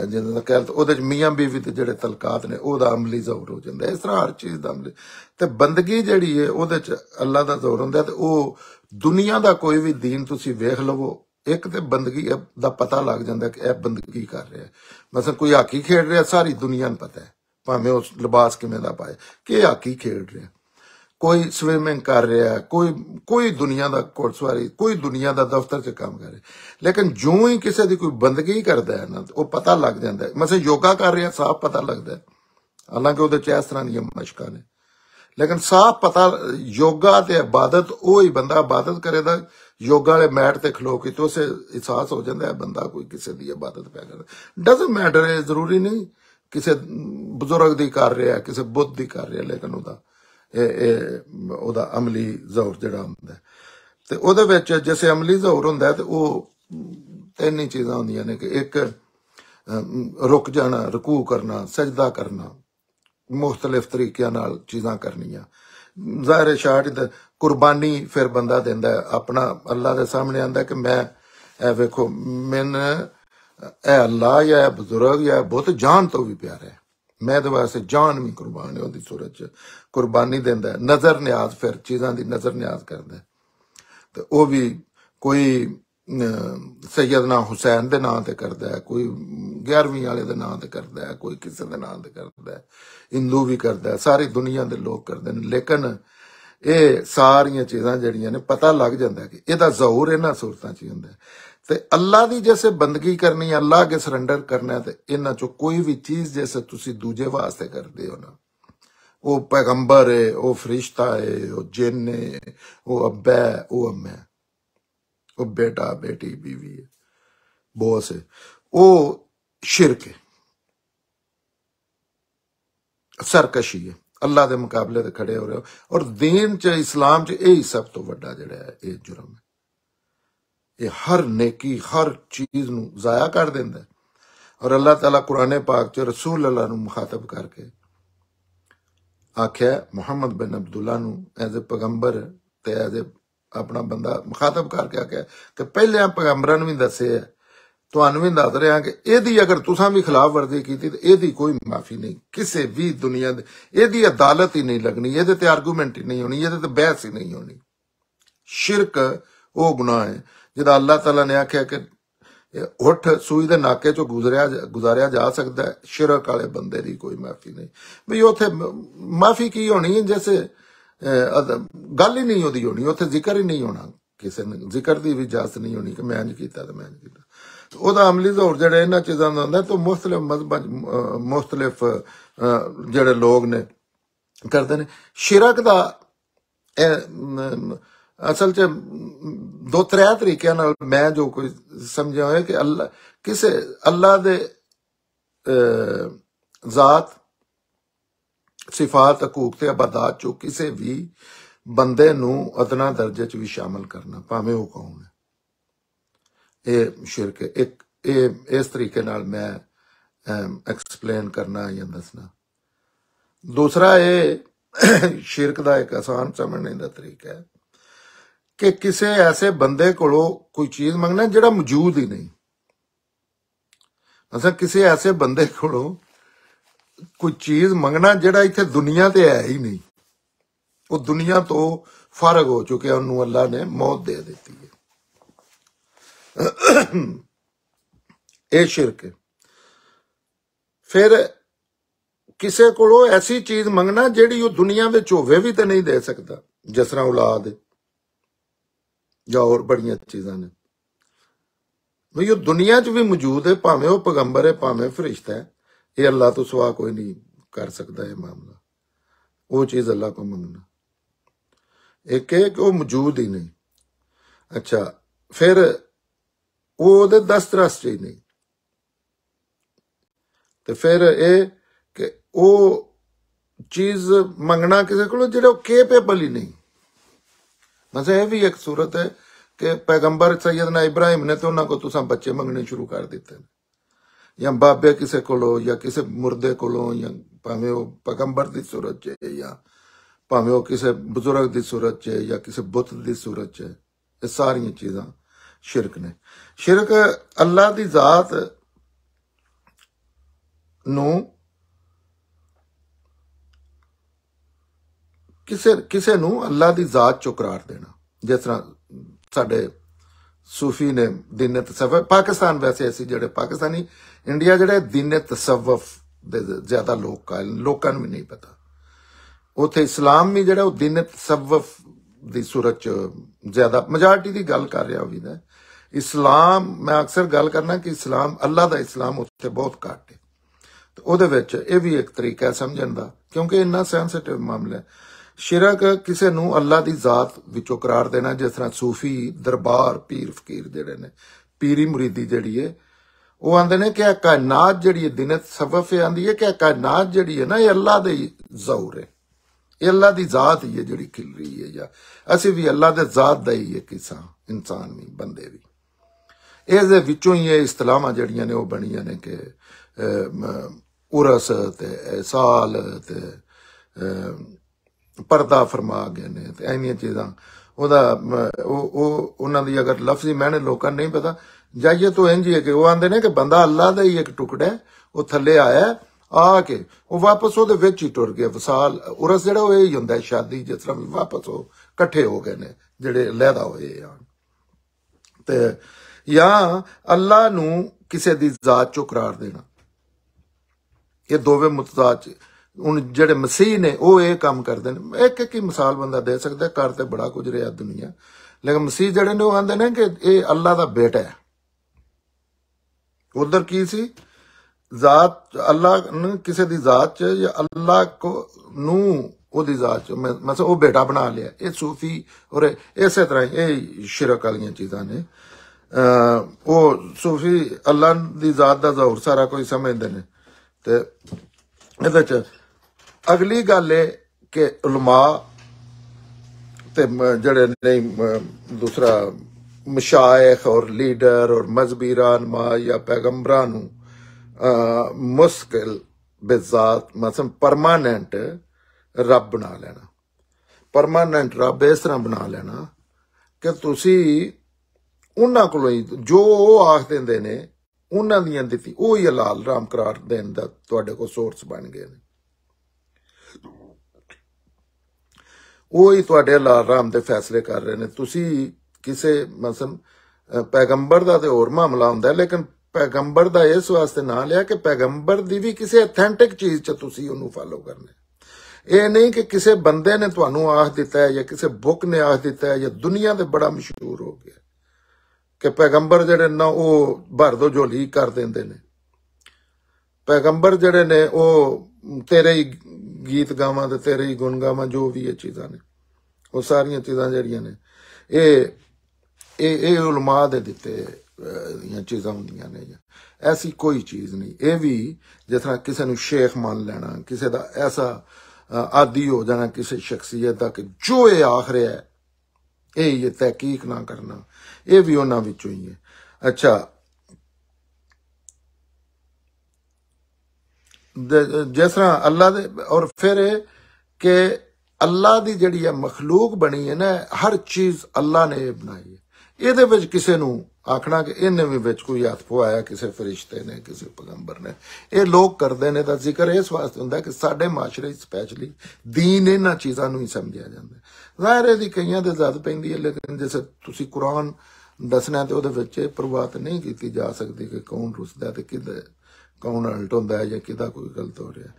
ਜਿਹਨਾਂ ਦਾ ਕਹਿ ਲਓ ਉਹਦੇ ਚ ਮੀਆਂ ਬੀਵੀ ਤੇ ਜਿਹੜੇ ਤਲਕਾਤ ਨੇ ਉਹਦਾ ਅਮਲੀ ਜ਼ੋਰ ਹੋ ਜਾਂਦਾ। ਇਸ ਤਰ੍ਹਾਂ ਹਰ ਚੀਜ਼ ਦਾ ਅਮਲੀ ਤੇ ਬੰਦਗੀ ਜਿਹੜੀ ਹੈ ਉਹਦੇ ਚ ਅੱਲਾ ਦਾ ਜ਼ੋਰ ਹੁੰਦਾ। ਤੇ ਉਹ ਦੁਨੀਆ ਦਾ ਕੋਈ ਵੀ ਦੀਨ ਤੁਸੀਂ ਵੇਖ ਲਵੋ एक तो बंदगी का पता लग जाता कि यह बंदगी कर रहा है। मतलब कोई हाकी खेड रहा सारी दुनिया को पता है, भावें उस लिबास किमें दा पाए कि हाकी खेड रहा। कोई स्विमिंग कर रहा है, कोई दुनिया का घुड़सवारी, कोई दुनिया का दफ्तर च काम कर रहा। लेकिन जो ही किसी की कोई बंदगी करता है ना वो पता लग जाता है। मतलब योगा कर रहा साफ पता लगता है, हालांकि वो इस तरह दी मशकां ने, लेकिन साफ पता योगा ते इबादत वो ही बंदा इबादत करेगा योगा वाले मैट ते खलो के तो उसे एहसास हो जाता है बंदा कोई किसी की इबादत पै कर। डजंट मैटर है, जरूरी नहीं किसी बुजुर्ग की कर रहा है, किसी बुद्ध की कर रहा है, लेकिन ओदा अमली जोर जिहड़ा हुंदा है ते ओहदे विच जैसे अमली जोर हुंदा है ते वो तीन ही चीज़ां हुंदियां ने कि एक रुक जाना, रुकू करना, सजदा करना, मुख्तलिफ तरीक़िਆਂ नाल चीज़ां करनियां। ज़ाहिर शाट कुर्बानी फिर बंदा देंदा है अपना अल्लाह के सामने आंदा कि मैं ए वेखो मैन ए अल्लाह या बुजुर्ग या बहुत जान तो भी प्यारा है, मैं दे वास्ते जान भी कुर्बान है, ओदी सूरत च कुर्बानी देंदा है। नजर न्याज फिर चीज़ां दी नजर न्याज करदा है, ते वो भी कोई सैयदना हुसैन दे नां ते करदा है, कोई 11वीं वाले दे नां ते करदा है, कोई किसी दे नां ते करदा है, हिंदू भी करदा है, सारी दुनिया दे लोग करदे ने। लेकिन ये सारियां चीज़ां जड़ियां ने पता लग जाता है कि इहदा ज़हूर इन्हां सूरतां च ही हुंदा है। ते अल्लाह दी जैसे बंदगी करनी है, अल्लाह अगे सरेंडर करना है, ते इन्हां चों कोई भी चीज़ जैसे तुसी दूजे वास्ते करदे हो ना, वो पैगंबर है, वो फरिश्ता है, वो जिन है, वो अब्बा है, वो अम्मा है, वो बेटा बेटी बीवी है, बॉस है, वो शिरक है, सरकशी है, अल्लाह के मुकाबले ते खड़े हो रहे हो। और दीन च इस्लाम च यही सब तो वड्डा जिहड़ा है ये जुर्म है। ये हर नेकी हर चीज नू जाया कर देंदा है। और अल्लाह ताला कुरान पाक च रसूल अल्लाह नू मुखातब करके आख्या मुहम्मद बिन अब्दुल्ला नू एज ए पैगंबर ते एज ए अपना बंदा मुखातब करके आख्या कि पहले पैगंबरां नू भी दसे है, तुहानू भी दस रहा कि एदी अगर तुसां भी खिलाफ वर्जी की तो एदी कोई माफी नहीं, किसी भी दुनिया दे एदी अदालत ही नहीं लगनी, एदे ते आर्गूमेंट ही नहीं होनी, एदे ते बहस ही नहीं होनी। शिरक वो गुनाह है जिहदा अल्लाह ताला ने आख्या कि उठ सूई दे नाके चो गुजारिया जा सकता है, शिरक वाले बंदे की कोई माफी नहीं। भी उथे माफी की होनी है, जैसे गल ही नहीं होती होनी, उथे जिक्र ही नहीं होना, किसी ने जिक्र की भी इजाजत नहीं होनी कि मैं इंज कीता ते मैं इंज कीता। ਉਹਦਾ ਅਮਲੀ ਜ਼ੋਰ ਜਿਹੜਾ ਇਹਨਾਂ ਚੀਜ਼ਾਂ ਦਾ ਹੁੰਦਾ, ਤਾਂ ਮੁਖਤਲਿਫ ਮਜ਼ਹਬਾਂ ਮੁਖਤਲਿਫ ਜਿਹੜੇ ਲੋਕ ਨੇ ਕਰਦੇ ਨੇ। शिरक ਦਾ ਅਸਲ 'ਚ ਦੋ त्रै ਤਰੀਕਿਆਂ ਨਾਲ मैं जो कोई समझा है कि अल्लाह किसे अल्लाह दे ज़ात सिफात हकूक ते इबादत चो किसी भी बंदे नू अदना दर्जे च भी शामिल करना, भावें वो कौन है। ये शिरक एक इस तरीके नाल मैं एक्सप्लेन करना या दसना। दूसरा ये शिरक दा एक आसान समझने का तरीका है कि किसी ऐसे बंदे कोलों कोई चीज मंगना जिहड़ा मौजूद ही नहीं। मतलब किसी ऐसे बंदे कोलों कोई चीज मंगना जिहड़ा इत्थे दुनिया ते है ही नहीं, वो दुनिया तो फारग हो चुके, उन्होंने अल्लाह ने मौत दे दी है। ये शिरक है। फिर किसी को ऐसी चीज मंगना जिहड़ी वो दुनिया में होवे भी तो नहीं दे सकता, जिस तरह औलाद या और बड़ियां चीजां ने। भाई वो दुनिया च भी मौजूद है, भावें वो पैगंबर है भावें फरिश्ता है, ये अल्लाह तो सिवा कोई नहीं कर सकता ये मामला। वो चीज अल्लाह को मंगना एक है कि वो मौजूद ही नहीं। अच्छा, फिर वो दस्तरस ही नहीं, तो फिर ये कि वो चीज मंगना किसी को जो केपेबल ही नहीं। मतलब यह भी एक सूरत है कि पैगंबर सैयदना इब्राहिम ने तो उन्होंने को तुसा बच्चे मंगने शुरू कर दिते, या बाबे किसी को या किसी मुर्दे को, या भावें वो पैगंबर की सूरत च या भावें वो किसी बुजुर्ग की सूरत च या किसी बुत की सूरत च, ये सारिया चीज़ां शिरक ने। शिरक अल्लाह की जात नू किसे नू अल्लाह की जात चो करार देना, जिस तरह साडे सूफी ने दीन तसव्वुफ, पाकिस्तान वैसे ऐसी जड़े पाकिस्तानी इंडिया जड़े दीन तसव्वुफ दे ज्यादा लोकां नू भी नहीं पता। उथे इस्लाम भी जड़ा दीन तसव्वुफ दी सूरत च ज्यादा मेजॉरिटी की गल कर रहा भी है। इस्लाम मैं अक्सर गल करना कि इस्लाम अल्लाह का इस्लाम उत्थे बहुत घट है, तो उहदे विच यह भी एक तरीका है समझण दा, क्योंकि इन्ना सेंसिटिव मामला है। शिरक किसी नू अल्लाह की जात विचों करार देना, जिस तरह सूफी दरबार पीर फकीर जिहड़े ने, पीरी मुरीदी जिहड़ी है, वो आंदे ने कि कायनात जिहड़ी है दीन तसव्वुफ आंदी है कि कायनात जिहड़ी है ना ये अल्लाह दे ज़हूर है, ये अल्लाह की जात ही है जिहड़ी खिल रही है, या असीं भी अल्लाह दे जात दा ही एक हिस्सा, इंसान भी बंदे भी। इस विचों ही ये इस्तलाहां जिहड़ियां ने वो बणियां ने कि उरस ते साल ते परदा फरमा गए ने, ते इन्नियां चीज़ां उन्हां दी अगर लफ्जी मैंने लोकां नहीं पता जाइए तो इंज ही है कि वो आंदे ने कि बंदा अल्लाह दा ही एक टुकड़ा है, वो थल्ले आया आके वो वापस वो विच ही टुर गए। विसाल उरस जिहड़ा वो यही हुंदा है, शादी जिस तरह भी वापस वो कट्ठे हो गए ने जिहड़े लैदा होए आ। ते या अल्लाह नूं किसे दी जात चो करार देना, ये दोवें मुतजाद। हुण जिहड़े मसीह ने वो ये काम करदे ने। एक एक ही मिसाल बंदा दे सकदा है, कर ते बड़ा कुछ रहा दुनिया, लेकिन मसीह जिहड़े ने वो आंदे ने कि ये अल्लाह दा बेटा है। उधर की सी जात अल्लाह ने किसी दी जात च या अल्लाह को नू ओदी जात च मतलब वो बेटा बना लिया। ये सूफी और इस तरह ये शिरक वाली चीज़ां ने। वो सूफी अल्लाह दी जात दा ज़हूर सारा कोई समझते ने। ते इहदे च अगली गल है कि उलमा ते जड़े नहीं दूसरा मशाइख और लीडर और मजहबी रहनुमा या पैगंबरां नूं मुश्किल बेजात मतलब परमानेंट रब बना लेना। परमानेंट रब इस तरह बना लेना कि तुसी उन्हां कोलों ही जो आख देंदे ने उन्हां दियां दित्ती वो ही हलाल राम करार देने दा तुहाडे कोल सोर्स बन गए ने। वो ही तुहाडे हलाल राम दे फैसले कर रहे ने। तुसी किसे मतलब पैगंबर दा ते होर मामला हुंदा है, लेकिन पैगंबर दा इस वास्ते ना लिया कि पैगंबर दी भी किसी ऑथेंटिक चीज च तुसी उन्होंने फॉलो करने। ये नहीं कि किसी बंदे ने तुहानू आख दिता है या किसी बुक ने आख दिता है या दुनिया दे बड़ा मशहूर हो गया कि पैगंबर जड़े ना वो भर दो झोली कर देंदे ने। पैगंबर जड़े ने वो तेरे ही गीत गावां ते तेरे ही गुण गावां, जो भी ये चीज़ां ने वो सारियां चीज़ां जड़ियां ने ये उलमा दे दिते चीज़ां होंदियां ने। ऐसी कोई चीज़ नहीं। ये भी जिस तरह किसी नूं शेख मान लेना, किसी दा ऐसा आदि हो जाना किसी शख्सियत का कि जो ये आख रहा है ये तहकीक ना करना, ये भी उन्हां विचों ही है। अच्छा, जिस तरह अल्लाह दे और फिर के अल्लाह दी जिहड़ी है मखलूक बनी है ना, हर चीज अल्लाह ने बनाई है। ਇਹਦੇ ਵਿੱਚ ਕਿਸੇ ਨੂੰ आखना कि इन्हें भी विच कोई हथ पवाया किसी फरिश्ते ने किसी पैगंबर ने, ये लोग करते हैं। तो जिक्र इस वास्ते होंदा कि साडे माशरे स्पैशली दीन इन्हां चीज़ां नूं ही समझिया जांदा है। ज़ाहिर है दी कईयां ते ज़द पैंदी है, लेकिन जैसे तुसी कुरान दसना तो उहदे विच परवाह नहीं की जा सकती कि कौन रुसदा ते किदा कौन अल्ट होंदा है या किदा कोई गलत हो रहा है।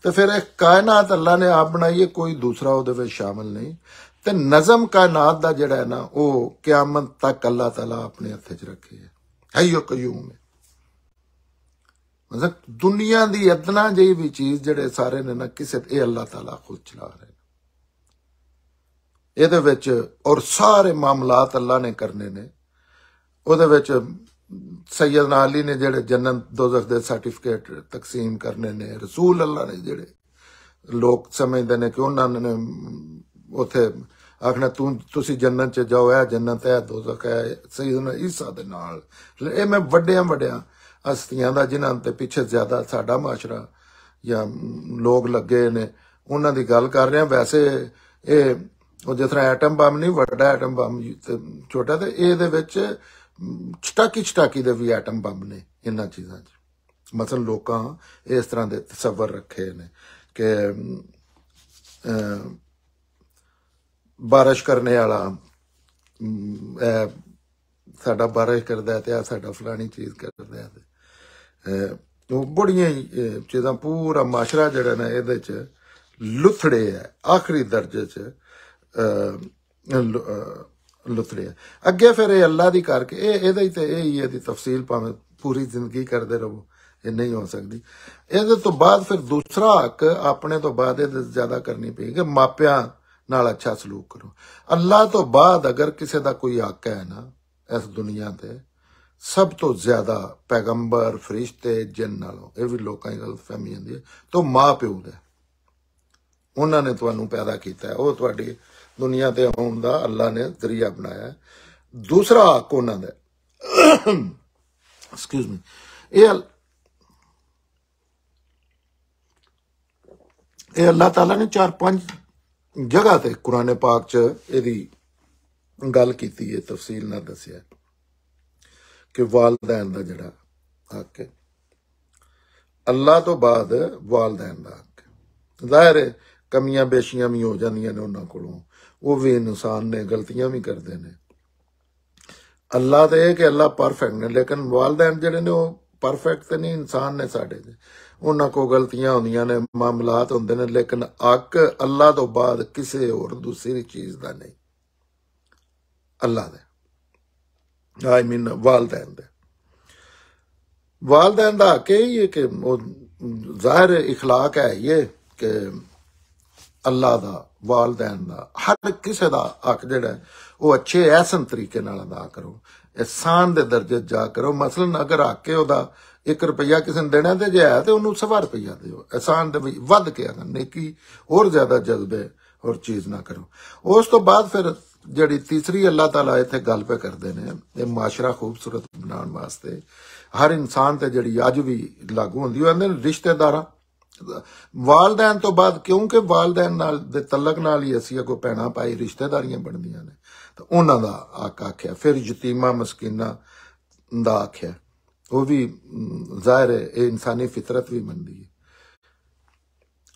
तो फिर एक कायनात अल्लाह ने आप बनाई है, कोई दूसरा उहदे विच शामिल नहीं। ते नज़म कायनात दा जिहड़ा है ना वो क़यामत तक अल्लाह ताला अपने हत्थ च रखे है। हय्यो कयूम है। मतलब दुनिया दी अदना जी भी चीज जिहड़े सारे ने ना किसे ये अल्लाह ताला खुद चला रहे इहदे विच, और सारे मामलात अल्लाह ने करने ने। उहदे विच सैयदना अली ने जिहड़े जन्नत दोज़ख दे सर्टिफिकेट तकसीम करने ने, रसूल अल्लाह ने जिहड़े लोग समझते हैं कि उन्होंने उथे आखना तुसी जन्नत च जाओ, है जन्नत है दोज़ख है सैयदना ईसा दे नाल। ये मैं वड्डियां वड्डियां हस्तियां दा जिन्हां ते पिछे ज्यादा साडा माशरा या लोग लगे ने उन्हां दी गल कर रहे हैं। वैसे ये जिस तरह एटम बम नहीं, वड्डा एटम बम छोटा, ते इहदे विच चटाकी दे भी एटम बम ने इन्हां चीज़ां च। मसलन लोकां इस तरह दे तसव्वुर रखे ने कि बारिश करने वाला साडा बारिश करदा है ते साडा फलानी चीज़ करदा है। बड़ियां चीज़ां पूरा माशरा जिहड़ा ना इहदे च लुथड़े है, आखिरी दर्जे च लुथड़े है। अगे फिर ये अल्लाह दी करके इहदे ते इहदी तफसील भावें पूरी जिंदगी करते रहो, ये नहीं हो सकती। इहदे तो बाद फिर दूसरा हक अपने तो बाद इहदे ज्यादा करनी पेगी, मापियां नाल अच्छा सलूक करो। अल्लाह तो बाद अगर किसी का कोई हक है ना इस दुनिया ते, सब तो ज्यादा पैगंबर फरिश्ते जिन नालों, ये भी लोगों की गलत फहमी होंदी है, तो माँ प्यो दा उन्होंने तुहानू पैदा किया है, वो तुहाडी दुनिया ते आउण दा अल्लाह ने जरिया बनाया है। दूसरा हक उन्होंने एक्सक्यूज मी, ये अल्लाह ताला ने 4-5 जगह ते कुरान पाक च एदी गल कीती है, तफसील ना दसिया कि वालदैन दा जिहड़ा हक है। अल्लाह तो बाद वालदैन दा हक है। जाहिर है कमियां बेशियां भी हो जांदियां ने उन्हां कोलों, वो भी इंसान ने, गलतियां भी करते हैं। अल्लाह तो यह कि अल्लाह परफेक्ट ने, लेकिन वालदैन जिहड़े ने वो परफेक्ट तो नहीं, इंसान ने साडे दे, उन्हां को गलतियां होंदियां ने, मामलात होंदे ने, लेकिन हक अल्लाह तो बाद किसी होर दूसरी चीज का नहीं, अल्लाह दे, आई मीन वालदैन दे। वालदैन का हक यही है कि वो जाहिर इखलाक है ये कि अल्लाह का, वालदैन का, हर किसी का हक जिहड़ा वो अच्छे एहसन तरीके नाल अदा करो, एहसान के दर्जे जा करो। मसलन अगर हक है उहदा ₹1 किसी ने देना, तो जे है तो उन्होंने ₹1.25 दिओ, एहसान दे वध के अगर नेकी होर ज्यादा जज्बे और चीज ना करो। उस तो बाद फिर जिहड़ी तीसरी अल्लाह ताला इत्थे गल पे करते हैं, ये माशरा खूबसूरत बनाने वास्ते हर इंसान ते जिहड़ी अज भी लागू होंदी, वो आंदे रिश्तेदारां वालदैन तो बाद, क्योंकि वालदैन नाल दे तलक नाल ही असीं अगों भैणां भाई रिश्तेदारियां बनदियां ने, तो उन्हां दा हक आख्या। फिर यतीमा मस्कीना दा आख्या, वो भी जाहिर है ये इंसानी फितरत भी मनदी है।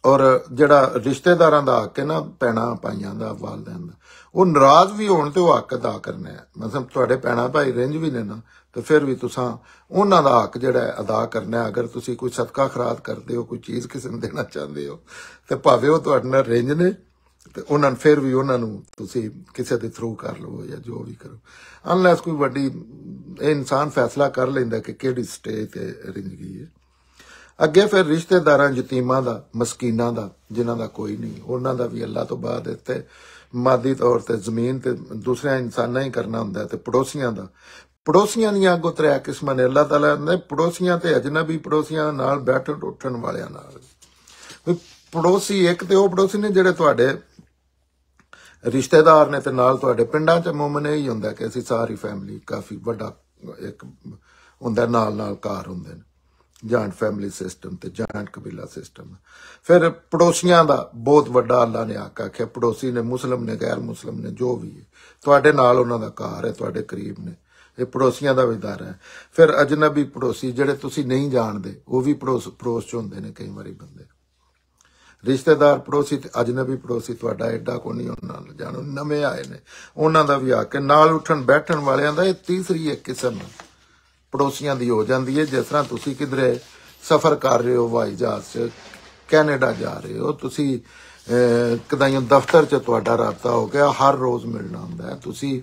और जिहड़ा रिश्तेदारां दा हक है ना, भैणां भाईयां दा, वालदैन दा, वो नाराज भी होण ते वो हक अदा करना है। मतलब तुहाडे भैणां भाई रिंज भी ने ना, तो फिर भी तुसां उन्हां दा हक जिहड़ा है अदा करना है। अगर तुसीं कोई सदका खरात करदे हो, कोई चीज़ किसी नूं देना चाहते हो, तो भावें वो तुहाडे नाल रिंज ने, तो उन्हां फिर भी उन्हां नूं तुसीं किसी दे थ्रू कर लो या जो भी करो, अनलैस कोई वड्डी इंसान फैसला कर लैंदा कि किहड़ी स्टेज ते रिंजगी है। अगे फिर रिश्तेदारां यतीमां दा, मस्कीनां दा, जिन्हां दा कोई नहीं, उन्हां दा भी अल्लाह तो बाद इत्थे मादी तौर ते जमीन ते दूसरे इंसानां ही करना हुंदा है। ते पड़ोसियां दा, पड़ोसियां दियां अगों 3 किस्मां ने। अल्लाह ताला ने पड़ोसियां ते अजनबी पड़ोसियां नाल बैठण उठण वालियां नाल। पड़ोसी एक ते वो पड़ोसी ने जिहड़े तुहाडे रिश्तेदार ने, ते नाल तुहाडे पिंडां च अमूमन यही हुंदा कि असीं सारी फैमिली, काफी वड्डा एक हुंदा, नाल नाल घर हुंदे ने, जॉइंट फैमिली सिस्टम ते जॉइंट कबीला सिस्टम। फिर पड़ोसियां दा बहुत वड्डा अल्लाह ने हक आख्या। पड़ोसी ने, मुस्लिम ने, गैर मुस्लिम ने, जो भी है तुहाडे नाल उन्हां दा घर है, तुहाडे करीब ने, ये पड़ोसियां दा भी दायरा है। फिर अजनबी पड़ोसी जिहड़े तुसीं नहीं जानदे, वो भी पड़ोस च हुंदे ने कई वारी बंदे। रिश्तेदार पड़ोसी ते अजनबी पड़ोसी तुहाडा एडा को नहीं, उन्हां नाल जाणो, नवें आए ने, उन्हां दा भी हक है। नाल उठण बैठण वालियां दा ये तीसरी एक किस्म पड़ोसियां दी हो जाती है। जिस तरह तुसीं किधरे सफर कर रहे हो, हवाई जहाज च कैनेडा जा रहे हो, तुसीं कदाईं दफ्तर च तुहाडा राबता हो गया, हर रोज़ मिलना हुंदा है, तुसीं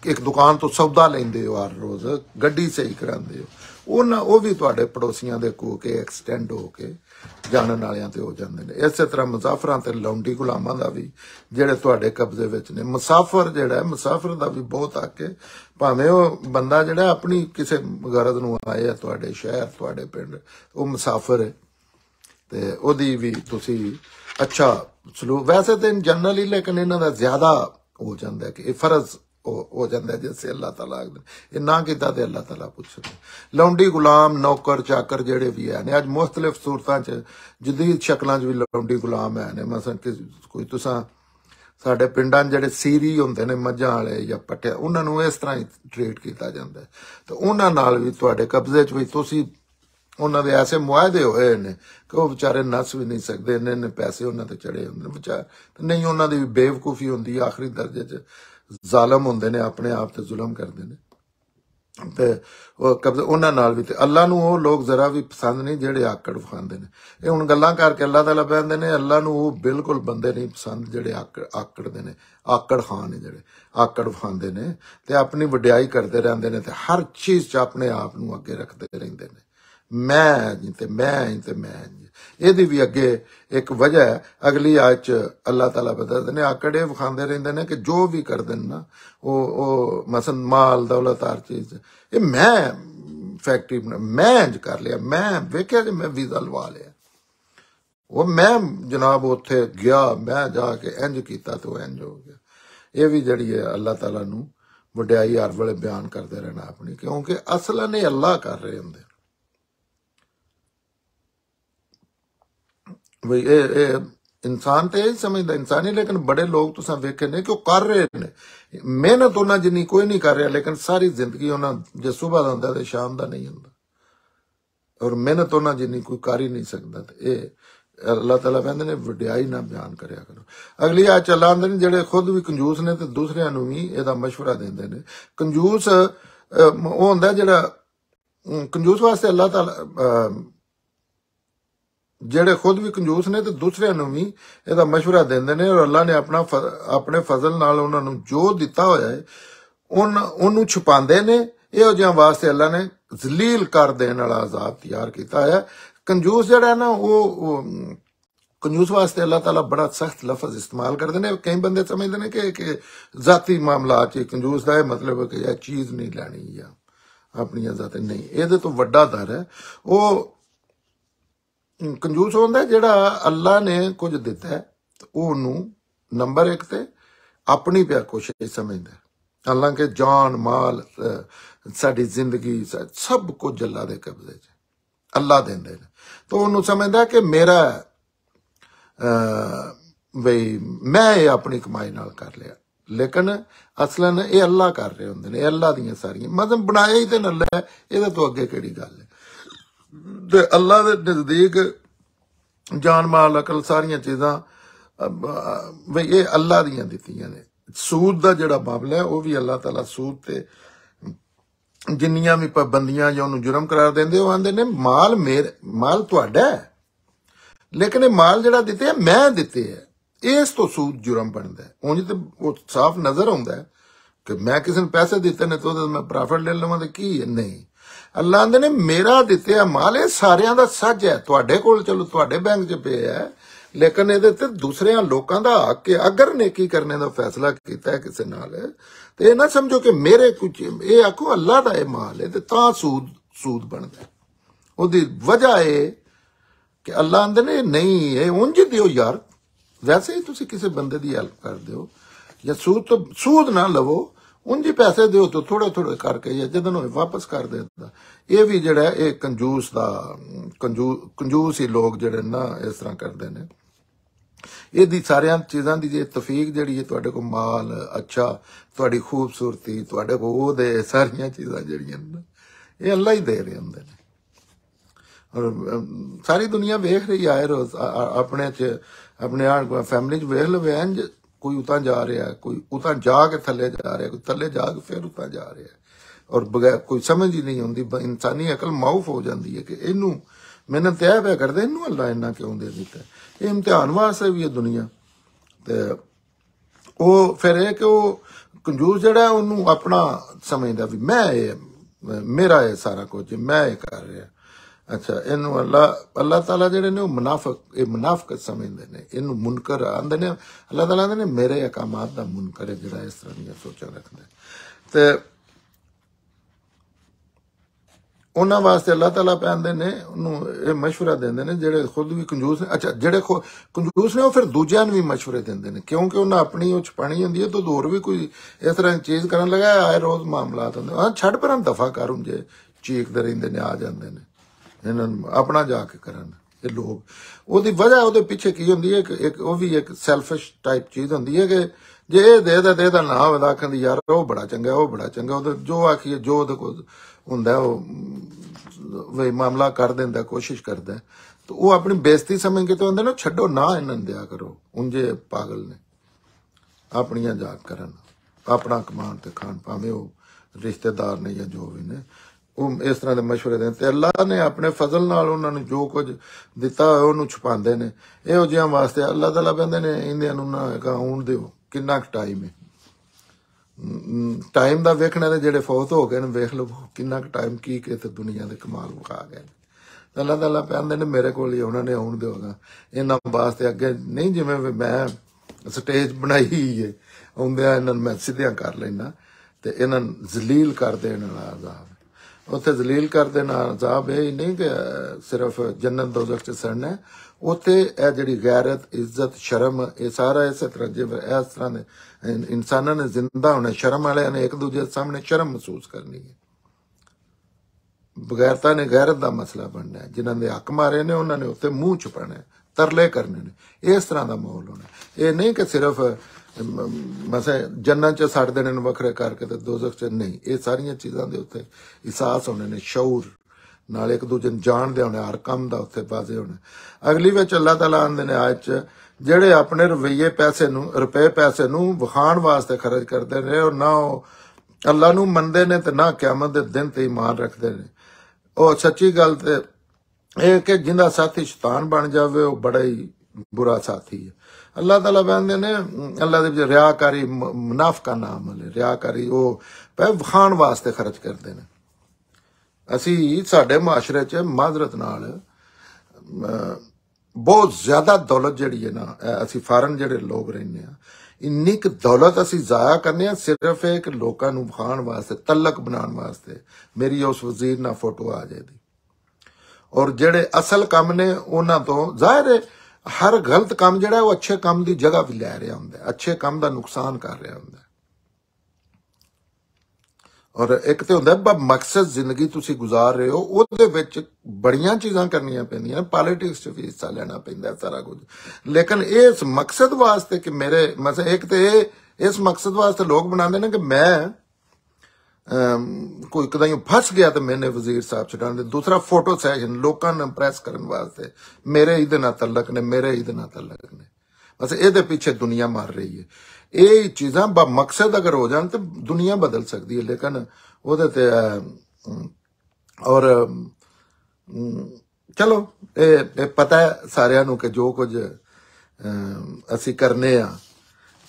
एक दुकान तो सौदा लेंदे हो, हर रोज़ गड्डी सही करांदे हो, वो भी तुहाडे पड़ोसियां दे को के एक्सटेंड हो के जानन वालियां ते हो जांदे ने। इस तरह मुसाफरां ते लौंडी गुलामां दा भी जिहड़े तुहाडे कब्जे विच ने। मुसाफर जिहड़ा है, मुसाफर दा भी बहुत हक है, भावें वो बंदा जिहड़ा अपनी किसी गरज नूं आया तुहाडे शहर, तुहाडे पिंड, वो मुसाफर है, ते ओहदी भी तुसीं अच्छा सलूक, वैसे तो इन जनरली, लेकिन इन्हां दा ज्यादा हो जांदा है कि ये फर्ज हो जाता है, जैसे अल्लाह ताला आखदे ये ना किता ते अल्लाह ताला पुछदे। लौंडी गुलाम, नौकर चाकर जिहड़े भी है ने, अज मुख्तलिफ सूरतां च जदीद शक्लां च भी लौंडी गुलाम है ने। मसलन कोई तुसां साडे पिंडां जिहड़े सीरी हुंदे ने, मझां वाले या पट्टिया, उन्हां नूं इस तरह ही ट्रीट कीता जांदा है। ते उन्हां नाल भी तुहाडे कब्जे च भी तुसीं उन्हां दे ऐसे मुआहदे होए ने कि वो बेचारे नस भी नहीं सकदे, इन्ने इन्ने पैसे उन्हां ते चढ़े हुंदे ने बेचारे, नहीं उन्हां दी बेवकूफी हुंदी है, आखिरी दर्जे च जालम हुंदे ने, अपने आप ते जुल्म करदे ने, ते कब्जे उन्हां नाल भी। ते अल्लाह नूं वो लोग जरा भी पसंद नहीं जिहड़े आकड़ विखांदे ने। ये हुण गल्लां करके अल्लाह ताला कहंदे ने अल्लाह नूं वो बिल्कुल बंदे नहीं पसंद जिहड़े आकड़दे ने, आकड़ खान ने, जिहड़े आकड़ विखांदे ने ते अपनी वडियाई करदे रहिंदे ने, ते हर चीज च अपने आप नूं अगे रखदे रहिंदे ने। मैं ते मैं ते मैं, ਇਹਦੀ भी अगे एक वजह है। अगली आयत च अल्लाह ताला बदलते ने, आकड़े विखांदे रहिंदे ने कि जो भी करदे ने ना, वो मसन माल दौलत हर चीज, ये मैं फैक्ट्री मैं इंज कर लिया, मैं वेख्या कि मैं वीजा लवा लिया, वो मैं जनाब उत्थे गया, मैं जाके इंज किया तो इंज हो गया। ये भी जड़ी है अल्लाह ताला नूं वडियाई हर वेले बयान करते रहना अपनी, क्योंकि असलन ये अल्लाह कर रहे होंदे। भाई ये इंसान तो यही समझदा इंसानी, लेकिन बड़े लोग तुसां वेखे ने कि वो कर रहे ने मेहनत, उन्हां जिन्नी कोई नहीं कर रहा, लेकिन सारी जिंदगी उन्हां जे सुबह दा हुंदा ते शाम दा नहीं हुंदा। और मेहनत उन्हां जिन्नी कोई कर ही नहीं सकता। ते ये अल्लाह ताला कहते ने वड्याई ना बयान करया करो। अगली आ चला आंदे ने जेड़े खुद भी कंजूस ने ते दूसरियां नूं भी इहदा मशवरा देंदे ने। कंजूस वो हुंदा जेड़ा कंजूस वास्ते अल्लाह ताला जेड़े खुद भी कंजूस ने ते दूसरियां नूं भी इहदा मशवरा देंदे ने। और अल्लाह ने अपने फजल नाल उन्हां नूं जो दिता होया है उन्होंने छुपाते ने। इहो जिहां वास्ते अल्लाह ने जलील कर देने वाला अजाब तैयार किया है। कंजूस जड़ा ना वो कंजूस वास्ते अल्लाह ताला बड़ा सख्त लफज इस्तेमाल करते हैं। कई बंदे समझते हैं कि जाती मामला कंजूस का मतलब है कि यह चीज नहीं लैनी या अपनी जाती नहीं, ये तो वड्डा दर है। वो कंजूस होंदा जेड़ा अल्लाह ने कुछ दिता है ओनू नंबर एक ते अपनी प्या कोशिश समझदा। हालांकि जान माल साडी जिंदगी सब कुछ अल्लाह दे कब्जे च अल्लाह देंदे ने, तो उन्होंने समझदा कि मेरा बई मैं ये अपनी कमाई नाल कर लिया, लेकिन असलन ये अल्लाह कर रहे होंदे ने। अल्लाह दियां सारियां मतलब बनाया ही ते अल्लाह है, इहदे तो अगे केड़ी गल है। ते अल्लाह दे नजदीक जान माल अकल सारियां चीजां बई ये अल्लाह दियां दित्तियां ने। सूद का जिहड़ा मामला है वह भी अल्लाह ताला सूद ते जिन्नियां भी पाबंदियां या उन्होंने जुर्म करार देंदे वो आंदे ने माल मेरे माल तुहाडा है, लेकिन ये माल जिहड़ा दिते है मैं दिते है, इस तो सूद जुर्म बनता है। उंज तो वो साफ नजर आउंदा है कि मैं किसी ने पैसे दिते ने तो मैं प्रॉफिट ले लवां, की है नहीं। अल्लाह आंदे ने मेरा दिते है माल ये सारियां दा सच है, तुहाडे कोल चलो तुहाडे बैंक च पे है, लेकिन ये दूसरे लोगों का हक है। अगर नेकी करने का फैसला किया है किसी नाल तो ये ना समझो कि मेरे कुछ ये आखो अल्लाह का यह माल है तो सूद बनता है। उसकी वजह है कि अल्लाह आंदे ने नहीं ये उंज दियो यार, वैसे ही तुसी किसी बंदे की हेल्प कर दो या सूद ना लवो, उंज ही पैसे दो तो थोड़े थोड़े करके या जदन होए वापस कर देता। ये भी जड़ा है कंजूस दा कंजूस ही लोग जड़े ना इस तरह करते हैं। ये सारिया चीज़ों की जे तफीक जी है तुहाडे को माल अच्छा तुहाडी खूबसूरती तुहाडे को वो दे सारिया चीज़ां जड़ियां ये अल्लाह ही दे रहे होंदे ने। और सारी दुनिया वेख रही है रोज अपने अपने फैमिली च वेख लवे इंज कोई उतां जा रहा है, कोई उतां जाके थले जा रहा है, कोई थले जाके फिर उतां जा रहा है, और बगैर कोई समझ ही नहीं आती। इंसानी अकल माउफ हो जाती है कि इनू मेहनत तय पे करते इनू अल्लाह इन्ना क्यों दे दिता। ये इम्तिहान वास्ते भी है दुनिया। तो वो फिर है कि वो कंजूस जड़ा है उन्होंने अपना समझदा भी मैं ये मेरा ये सारा कुछ मैं ये कर रहा। अच्छा इनू अल्लाह ताला जेडे ने मुनाफिक समझते हैं, इनू मुनकर आंदे ने। अल्लाह ताला आंदे ने मेरे अहकामात दा मुनकर है जिहड़ा इस तरह दी सोचा रखदा है। ते उन्होंने वास्ते अल्लाह ताला पैंदे ने उन्होंने मशवरा देंदे ने जेडे खुद भी कंजूस ने। अच्छा जेडे कंजूस ने वो फिर दूजियां भी मशवरे देंदे ने, क्योंकि उन्हें अपनी वो छपानी होंदी है तो होर भी कोई इस तरह की चीज़ करन लगा आए रोज मामलात होंदे। हाँ छड़ पर हम दफा कर हुण जे चीखते रहिंदे ने आ जांदे ने इन्होंने अपना जाके करन ये लोग। ਉਹਦੀ वजह ਉਹਦੇ ਪਿੱਛੇ ਕੀ ਹੁੰਦੀ ਹੈ ਕਿ ਉਹ ਵੀ ਇੱਕ ਸੈਲਫਿਸ਼ ਟਾਈਪ ਚੀਜ਼ ਹੁੰਦੀ ਹੈ ਕਿ ਜੇ ਇਹ ਦੇ ਨਾ ਹੋਵੇ ਤਾਂ ਆਖਣ ਦੀ ਯਾਰ ਉਹ ਬੜਾ ਚੰਗਾ ਉਹ ਬੜਾ ਚੰਗਾ, ਉਹਦੇ ਜੋ ਆਖੀਏ ਜੋ ਉਹਦੇ ਕੋਲ ਹੁੰਦਾ ਉਹ ਵੇ ਮਾਮਲਾ ਕਰ ਦਿੰਦਾ ਕੋਸ਼ਿਸ਼ ਕਰਦਾ। तो वो अपनी बेइज्जती समझ के तो आंदे ना छड्डो ना इन्हां दिया करो, उंजे पागल ने अपनियां जाग करन अपना कमान ते खान भावें वो रिश्तेदार ने या जो भी ने इस तरह के मशवरे दें। तो अल्लाह ने अपने फजल नाल उन्होंने जो कुछ दिता है उन्होंने छुपाते हैं। इहो जिहां वास्ते अल्लाह ताला कहंदे ने इन्हां नूं ना आउण दिओ किन्ना टाइम है। टाइम का वेखना तो जेडे फौत हो गए वेख लो किन्ना टाइम की किते दुनिया के कमाल विखा गए। अल्लाह ताला कहंदे ने मेरे को ही उन्होंने आउण दिओगा इन्हां वास्ते अगे नहीं जिवें मैं स्टेज बनाई है आउंदियां इन्हां मैं सीधियां कर लैना ते इन्हां जलील कर देने वाला अजाब। उत्थे जलील कर देना अजाब ये नहीं कि सिर्फ जन्नत दोज़ख च सड़ना है, उत्थे ए जिहड़ी गैरत इज्जत शर्म ये सारा इस तरह जिवें इस तरह दे इंसानां ने जिंदा होना शर्म वाले ने एक दूजे सामने शर्म महसूस करनी है। बगैरता ने गैरत का मसला बनना है, जिन्होंने हक मारे ने उन्होंने उत्ते मुंह छुपाना है तरले करने ने इस तरह का माहौल होना। ये नहीं कि सिर्फ मसा जन्नत च सड़ देने वखरे करके तो दोज़ख च नहीं, ये सारिया चीज़ों के उत्ते एहसास होने ने शऊर नाल एक दूजे नूं जाणदे होणे, हर काम दा उत्थे वाजे होणे। अगली विच अल्लाह ताला आंदे ने आयत च ਜਿਹੜੇ ਆਪਣੇ रुपए पैसे नूं विखाण वास्ते खर्च करते ने और ना अल्लाह नूं मनदे ने ते ना क़यामत दे दिन ते ईमान रखते ने। ਉਹ सच्ची गल ते ਇਹ कि जिंदा साथी शैतान बन जावे वो बड़ा ही बुरा साथी है। अल्लाह ताला कहते ने अल्लाह दे विच रियाकारी मुनाफका नाम है, रियाकारी वो विखाण वास्ते खर्च करते ने। असी साडे मुआशरे च माजरत नाल बहुत ज्यादा दौलत जिहड़ी है ना, असी फॉरन जिहड़े लोग रहने आ, इन्नी क दौलत असी जाया करने आ सिर्फ एक लोकां नूं विखाण वास्ते, तलक बनाउण वास्ते, मेरी उस वजीर नाल फोटो आ जाएगी। और जिहड़े असल काम ने उन्हां तो जाहिर है हर गलत काम जिहड़ा वो अच्छे काम की जगह भी लै रहा हुंदा है, अच्छे काम का नुकसान कर रहा हुंदा है। और एक तो हुंदा मकसद जिंदगी तुसी गुजार रहे हो, उहदे विच बड़ियां चीज़ां करनियां पैंदियां, पॉलिटिक्स च भी हिस्सा लेना पैंदा सारा कुछ, लेकिन इस मकसद वास्ते कि मेरे मतलब एक तो इस मकसद वास्ते लोग बनाते हैं कि मैं कोई कदाई फस गया तो मैंने वजीर साहब छड़ा दे, दूसरा फोटो सैशन लोगों ने इंप्रैस करने वास्ते मेरे इहदे नाल तलक ने, मेरे इहदे नाल तलक ने, बस इहदे पीछे दुनिया मर रही है। ये चीज़ां मकसद अगर हो जान तो दुनिया बदल सकती है, लेकिन उहदे ते और चलो ये पता है सारियां नूं कि जो कुछ असी करने आ,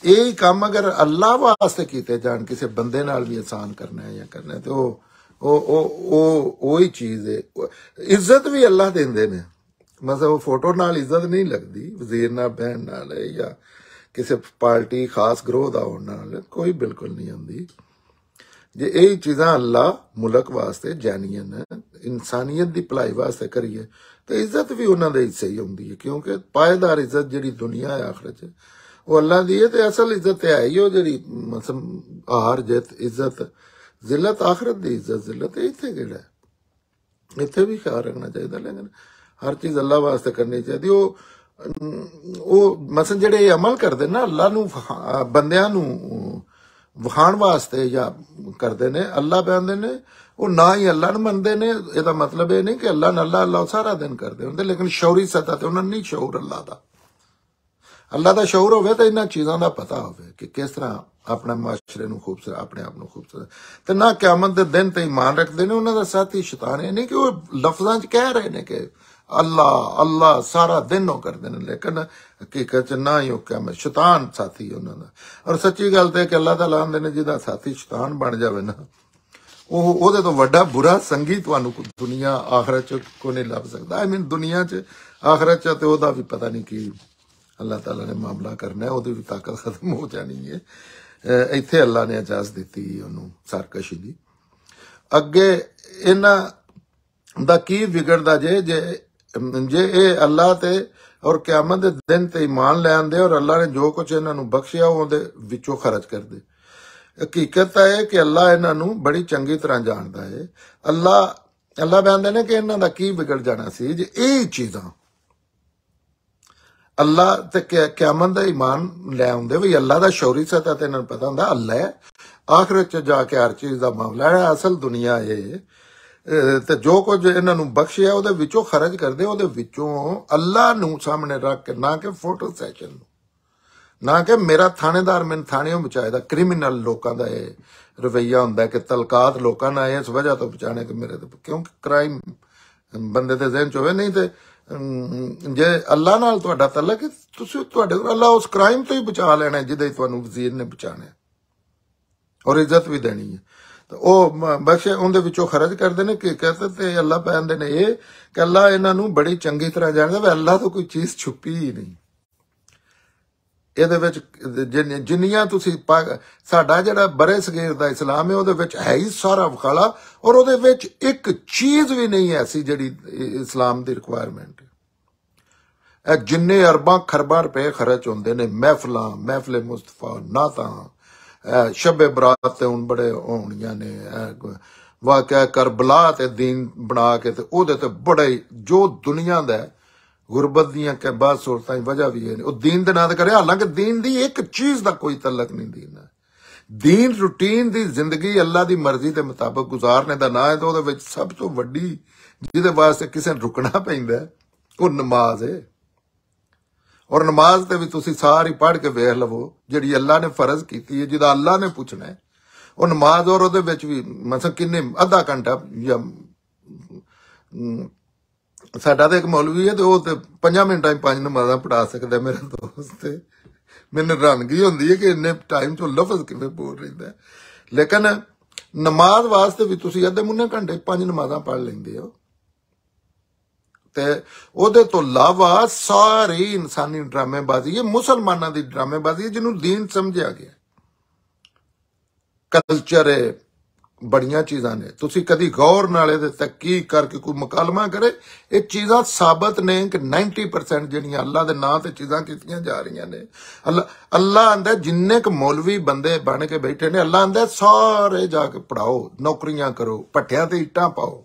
यही काम अगर अल्लाह वास्ते कीते जान, किसी बंदे नाल भी एहसान करना है या करना है, तो वो ही चीज़ है। इज्जत भी अल्लाह देंदे ने, मतलब वो फोटो नाल इज्जत नहीं लगती, वजीर नाल बहन नाल या किसी पार्टी खास ग्रोह का होने नाल कोई बिल्कुल नहीं आती। जे यही चीज़ां अल्लाह मुल्क वास्ते जानियन इंसानियत की भलाई वास्ते करिए तो इज्जत भी उन्होंने हिस्से ही होंगी है, क्योंकि पायेदार इज्जत जी दुनिया है आखिरत वो अल्लाह की है, तो असल इज्जत है ही जी मतलब हार जित इज्जत जिलत आखिरत की इज्जत जिलत इत्थे केड़ा है, इत्थे भी ख्याल रखना चाहिए, लेकिन हर चीज़ अल्लाह वास्ते करनी चाहिए। वो मसल जेडे अमल करते ना अल्लाह नूं बंदियां नूं विखाण वास्ते या करते ने, अल्लाह कहते ने वो ना ही अल्लाह नूं मनते ने। इसदा मतलब ये नहीं कि अल्लाह ने अल्लाह सारा दिन करते होंगे, लेकिन शौरी सतह ते उन्होंने नहीं शौर अल्लाह का शौर होवे तो इन्हां चीज़ों का पता होवे कि किस तरह अपने माशरे नूं खूबसूरत, अपने आप नूं खूबसूरत, तो ना क़यामत दे दिन ते ईमान रखते हैं। उन्होंने साथी शैतान है नहीं कि वो लफ्ज़ां च कह रहे हैं कि अल्लाह अल्लाह सारा दिन वो करते हैं, लेकिन हकीकत च ना ही क्या मैं शैतान साथी है उन्होंने। और सच्ची गल तो कि अल्लाह ताला आंदे ने जिहदा साथी शैतान बन जाए ना, ਉਹਦੇ ਤੋਂ ਵੱਡਾ बुरा संगी ਤੁਹਾਨੂੰ दुनिया आखिरत च को नहीं लभ सकता। आई मीन दुनिया च आखिरत च तो ਉਹਦਾ भी पता नहीं की अल्लाह ताला ने मामला करना है, ਉਹਦੀ भी ताकत खत्म हो जानी है। ਇੱਥੇ अल्लाह ने इजाजत दी ਉਹਨੂੰ सरकशी ਦੀ। ਅੱਗੇ ਇਹਨਾਂ ਦਾ ਕੀ ਵਿਗੜਦਾ ਜੇ ਇਹ अल्लाह ते और क़यामत दे दिन ते ईमान ले आंदे और अल्लाह ने जो कुछ ਇਹਨਾਂ ਨੂੰ ਬਖਸ਼ਿਆ ਉਹਦੇ ਵਿੱਚੋਂ खर्च करदे। हकीकत है कि अल्लाह इन्हों बड़ी चंगी तरह जानता है। अल्लाह कहते ने कि इन्हों का की बिगड़ जाना सी जे यही चीज़ां अल्लाह ते क़यामत दा ईमान लै आउंदे भी अल्लाह का शौरी सतह ते इन्होंने पता हुंदा अल्लाह है, आखिरत च जाके हर चीज़ का मामला है, असल दुनिया है। तो जो कुछ इन्हों बख्शिया उहदे विचों खर्च करदे, उहदे विचों अल्लाह नूं सामने रख के, ना कि फोटो सैशन ना कि मेरा थानेदार मैंने थाने बचाए, क्रिमिनल लोगों का यह रवैया होंगे कि तलकात लोगों ने इस वजह तो बचाने कि मेरे तो क्योंकि क्राइम बंदे के जहन च हो नहीं तो जे अल्लाह नाल तुहाडा तलक अल्लाह उस क्राइम तो ही बचा लेना है जिदे तुहानू वजीर ने बचाने और इज्जत भी देनी है। तो वह बख्शे उनके विचों खर्च करते हैं कि कहते अल्लाह कहते हैं ये कि अल्लाह इन्हों बड़ी चंगी तरह जानता है, अल्लाह तो कोई चीज़ छुपी ही नहीं। जिन्नियां तुसी साडा जिहड़ा बरे सगीर दा इस्लाम है उहदे विच है ही सारा वखाला और उहदे विच एक चीज़ भी नहीं ऐसी जिहड़ी इस्लाम दी रिक्वायरमेंट है। जिन्ने अरबां खरबां रुपए खर्च होंदे ने महफिल मुस्तफा नातां शबे बरात ते हुण बड़े होणियां ने वाक़या करबला ते दीन बना के ते उहदे ते बड़े जो दुनिया दा गुरबत दियां के बाद सूरतां की वजह भी है दीन के नां ते करे, हालांकि दीन की एक चीज़ का कोई तलक नहीं। दीन रूटीन की जिंदगी अल्लाह की मर्जी के मुताबिक गुजारने का ना है, तो सब तो वड्डी जिहदे वास्ते किसे रुकना पैंदा वो नमाज है। और नमाज ते भी तुसी सारी पढ़ के वेख लवो जिहड़ी अल्लाह ने फर्ज की है, जिहदा अल्लाह ने पूछना है वो नमाज। और उहदे विच भी मतलब किन्ने आधा घंटा या साडा तो एक मौलवी है तो 5 मिनटां 5 नमाज़ां पढ़ा सकता है। मेरा दोस्त है, मैंने हैरानगी होंदी है कि इन्ने टाइम चो लफज किवें बोल रहिंदा है। लेकिन नमाज वास्ते भी तुसी अद्धे मुन्ने घंटे 5 नमाज़ां पढ़ लेंदे हो। ते ओहदे तो इलावा सारी इंसानी ड्रामेबाजी है, मुसलमानां दी ड्रामेबाजी है जिन्होंने दीन समझिया गया। कल्चर है, बड़ियां चीज़ां ने, तुसी कदी गौर नाल इहदे ते की करके कोई मुकालमा करे, ये चीज़ां साबित ने कि 90% जिहड़ियां अल्लाह दे नां ते चीज़ां कीतियां जा रही ने। अल्लाह आंदा जिन्ने क मौलवी बंदे बन के बैठे ने, अल्लाह आंदा सारे जाके पढ़ाओ, नौकरियां करो, भट्टियां ते इट्टां पाओ,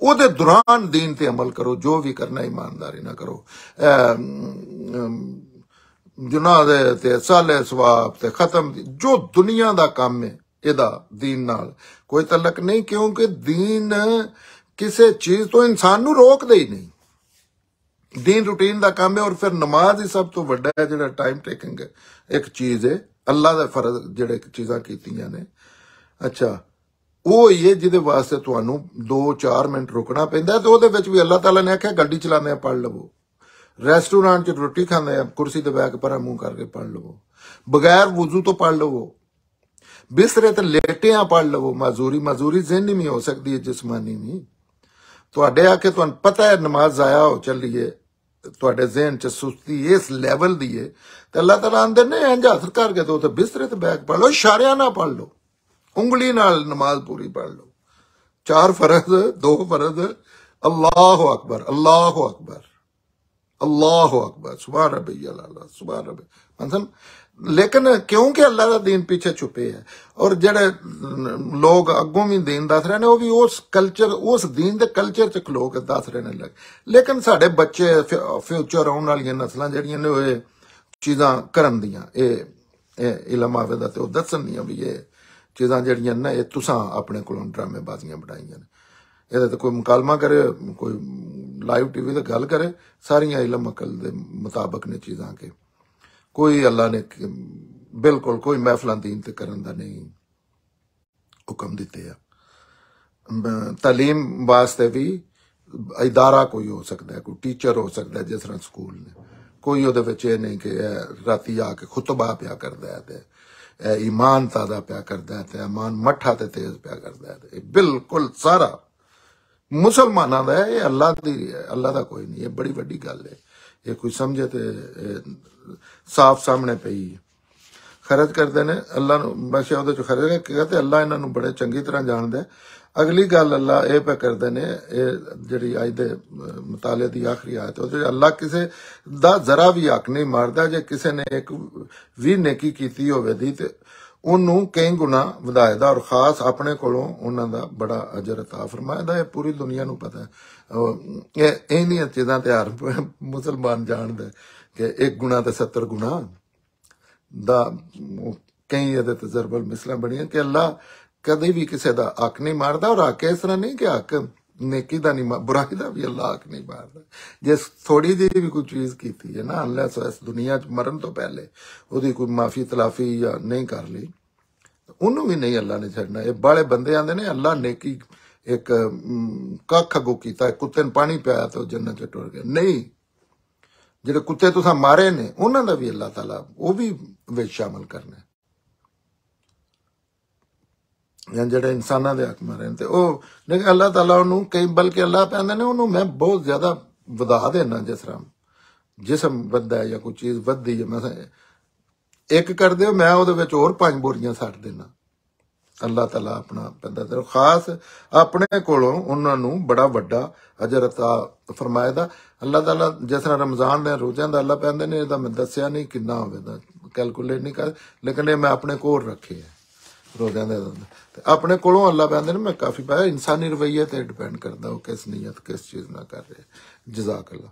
ਉਹਦੇ दौरान दीन ते अमल करो, जो भी करना ईमानदारी ना करो। जुनाह दे ते साले सवाब ते खत्म जो दुनिया दा काम है ਇਹਦਾ दीन नाल कोई तलक नहीं, क्योंकि दीन किसी चीज तो इंसान नू रोकदे ही नहीं। दीन रूटीन दा काम है। और फिर नमाज ही सब तो वड्डा है जिहड़ा टाइम टेकिंग एक चीज है, अल्लाह दा फर्ज जिहड़े चीज़ां कीतियां ने। अच्छा वो ये जिहदे वास्ते तुहानू 2-4 मिनट रुकना पैंदा है। तो ਉਹਦੇ ਵਿੱਚ भी अल्लाह ताला ने आख्या गड्डी चलाने पढ़ लवो, रेस्टोरेंट च रोटी खाने कुर्सी ते बैठ के परा मुंह करके पढ़ लवो, बगैर वुजू तो पढ़ लवो, बिस्तरे ते लेटिया पढ़ लवो। माजूरी ज़हनी में हो सकती है, जिस्मानी नहीं। तुहाडे आके तुहानू पता है नमाज जाया हो चली है, तुहाडे ज़हन च सुस्ती इस लैवल दी है, तो अल्लाह ताला आंदे ने इंज हथ करके दो तो बिस्तरे ते बैठ पढ़ लो, इशारियां ना पढ़ लो, उंगली नाल नमाज पूरी पढ़ लो। 4 फर्ज 2 फर्ज, अल्लाह अकबर अल्लाह अकबर अल्लाह अकबर, सुभान रब्बियल आला सुभान रब्बी मतलब। लेकिन क्योंकि अल्लाह का दीन पीछे छुपे है, और जेडे लोग अगों भी दीन दस रहे हैं वो भी उस कल्चर उस दीन के कल्चर च खलो के दस रहे हैं लग। लेकिन साडे बच्चे फ्यूचर आने वाली नस्लां जड़ियां ने वो चीज़ां करन दियां, इलम आवे दा ते दसन दियां भी ये चीज़ां जड़ियां ना ये तुसां अपने कोलों ड्रामेबाजियां बनाईयां ने। ਇਹਦੇ ਤੇ कोई मुकालमा करे, कोई लाइव टीवी ते गल करे, सारियां इलम अकल दे मुताबिक ने चीज़ां के। कोई अल्लाह ने बिल्कुल कोई महफिल दीन ते करन दा नहीं हुक्म दिते आ। तालीम वास्ते भी इदारा कोई हो सकता है, कोई टीचर हो सकता है, जिस तरह स्कूल ने कोई ਉਹਦੇ ਵਿੱਚ ਇਹ नहीं कि राती आके खुतबा पिया करदा है ते ईमान ताज़ा पिया करदा है ते ईमान मठा ते तेज पिया करदा है। बिल्कुल सारा मुसलमाना दा है, अल्लाह दी अल्लाह दा कोई नहीं। ये बड़ी वड्डी गल है, ये कोई समझे तो साफ सामने पई। खर्च करते ने अल्लाह बख्शा ਉਹਦੇ ਚ खर्च कहते अल्लाह इन्हों बड़े चंगी तरह जानदा है। अगली गल अल्लाह ये पे करते ने जी अज के मुताले की आखिरी आयत है, अल्लाह किसी का जरा भी हक नहीं मारता। जे किसी ने एक भी नेकी की होवे दी ते उन्होंने कई गुना वधाएदा, और खास अपने कोलों उन्हों का बड़ा अजर अता फरमाएदा। ये पूरी दुनिया को पता है। इन्हीं चीज़ां ते हर मुसलमान जानदा है कि 1 गुना ते 70 गुना दा कई ये तजर्बल मिसलां बनियां कि अल्लाह कभी भी किसी का हक नहीं मारता। और हक इस तरह नहीं कि हक नेकी का नहीं, बुराई का भी अल्लाह हक नहीं मारता। जे थोड़ी जी भी कोई चीज़ की है ना, अनलैस इस दुनिया च मरन तो पहले वो कोई माफ़ी तलाफी या नहीं कर ली, उन्होंने भी नहीं अल्लाह ने छड़ना। ये बड़े बंदे आते ने अल्लाह नेकी एक कख अगो किया, कुत्ते ने पानी पियाया तो जन्नत च टुर गया, नहीं। जेडे कुत्ते तुसां मारे ने उन्हों का भी अल्लाह ताला वो भी विच शामिल करना है, या जेडे इंसाना दे हक मारे ते ओ। लेकिन अल्लाह ताला उन्होंने कई बल्कि अल्लाह कहंदे ने उन्होंने मैं बहुत ज्यादा वधा देना। जिस तरह जिसम वधदा है या कोई चीज़ वधदी है, मैं एक कर दो मैं वो होर 5 बोरियां सट देना। अल्लाह ताला अपना बंदा ते खास अपने कोलों उन्होंने बड़ा वड्डा अजर अता फरमाएदा। अल्लाह ताला जिस तरह रमजान ने रोज़ियां दा अल्लाह कहंदे ने इहदा मैं दस्सिया नहीं किन्ना होवेगा, कैलकुलेट नहीं कर, लेकिन ये मैं अपने कोल रखे है रोज़ियां दे अपने कोलों। अल्लाह कहंदे ने मैं काफ़ी पाया। इंसानी रवैये ते डिपेंड करता वो किस नीयत किस चीज़ ना कर रहे। जज़ाक अल्लाह।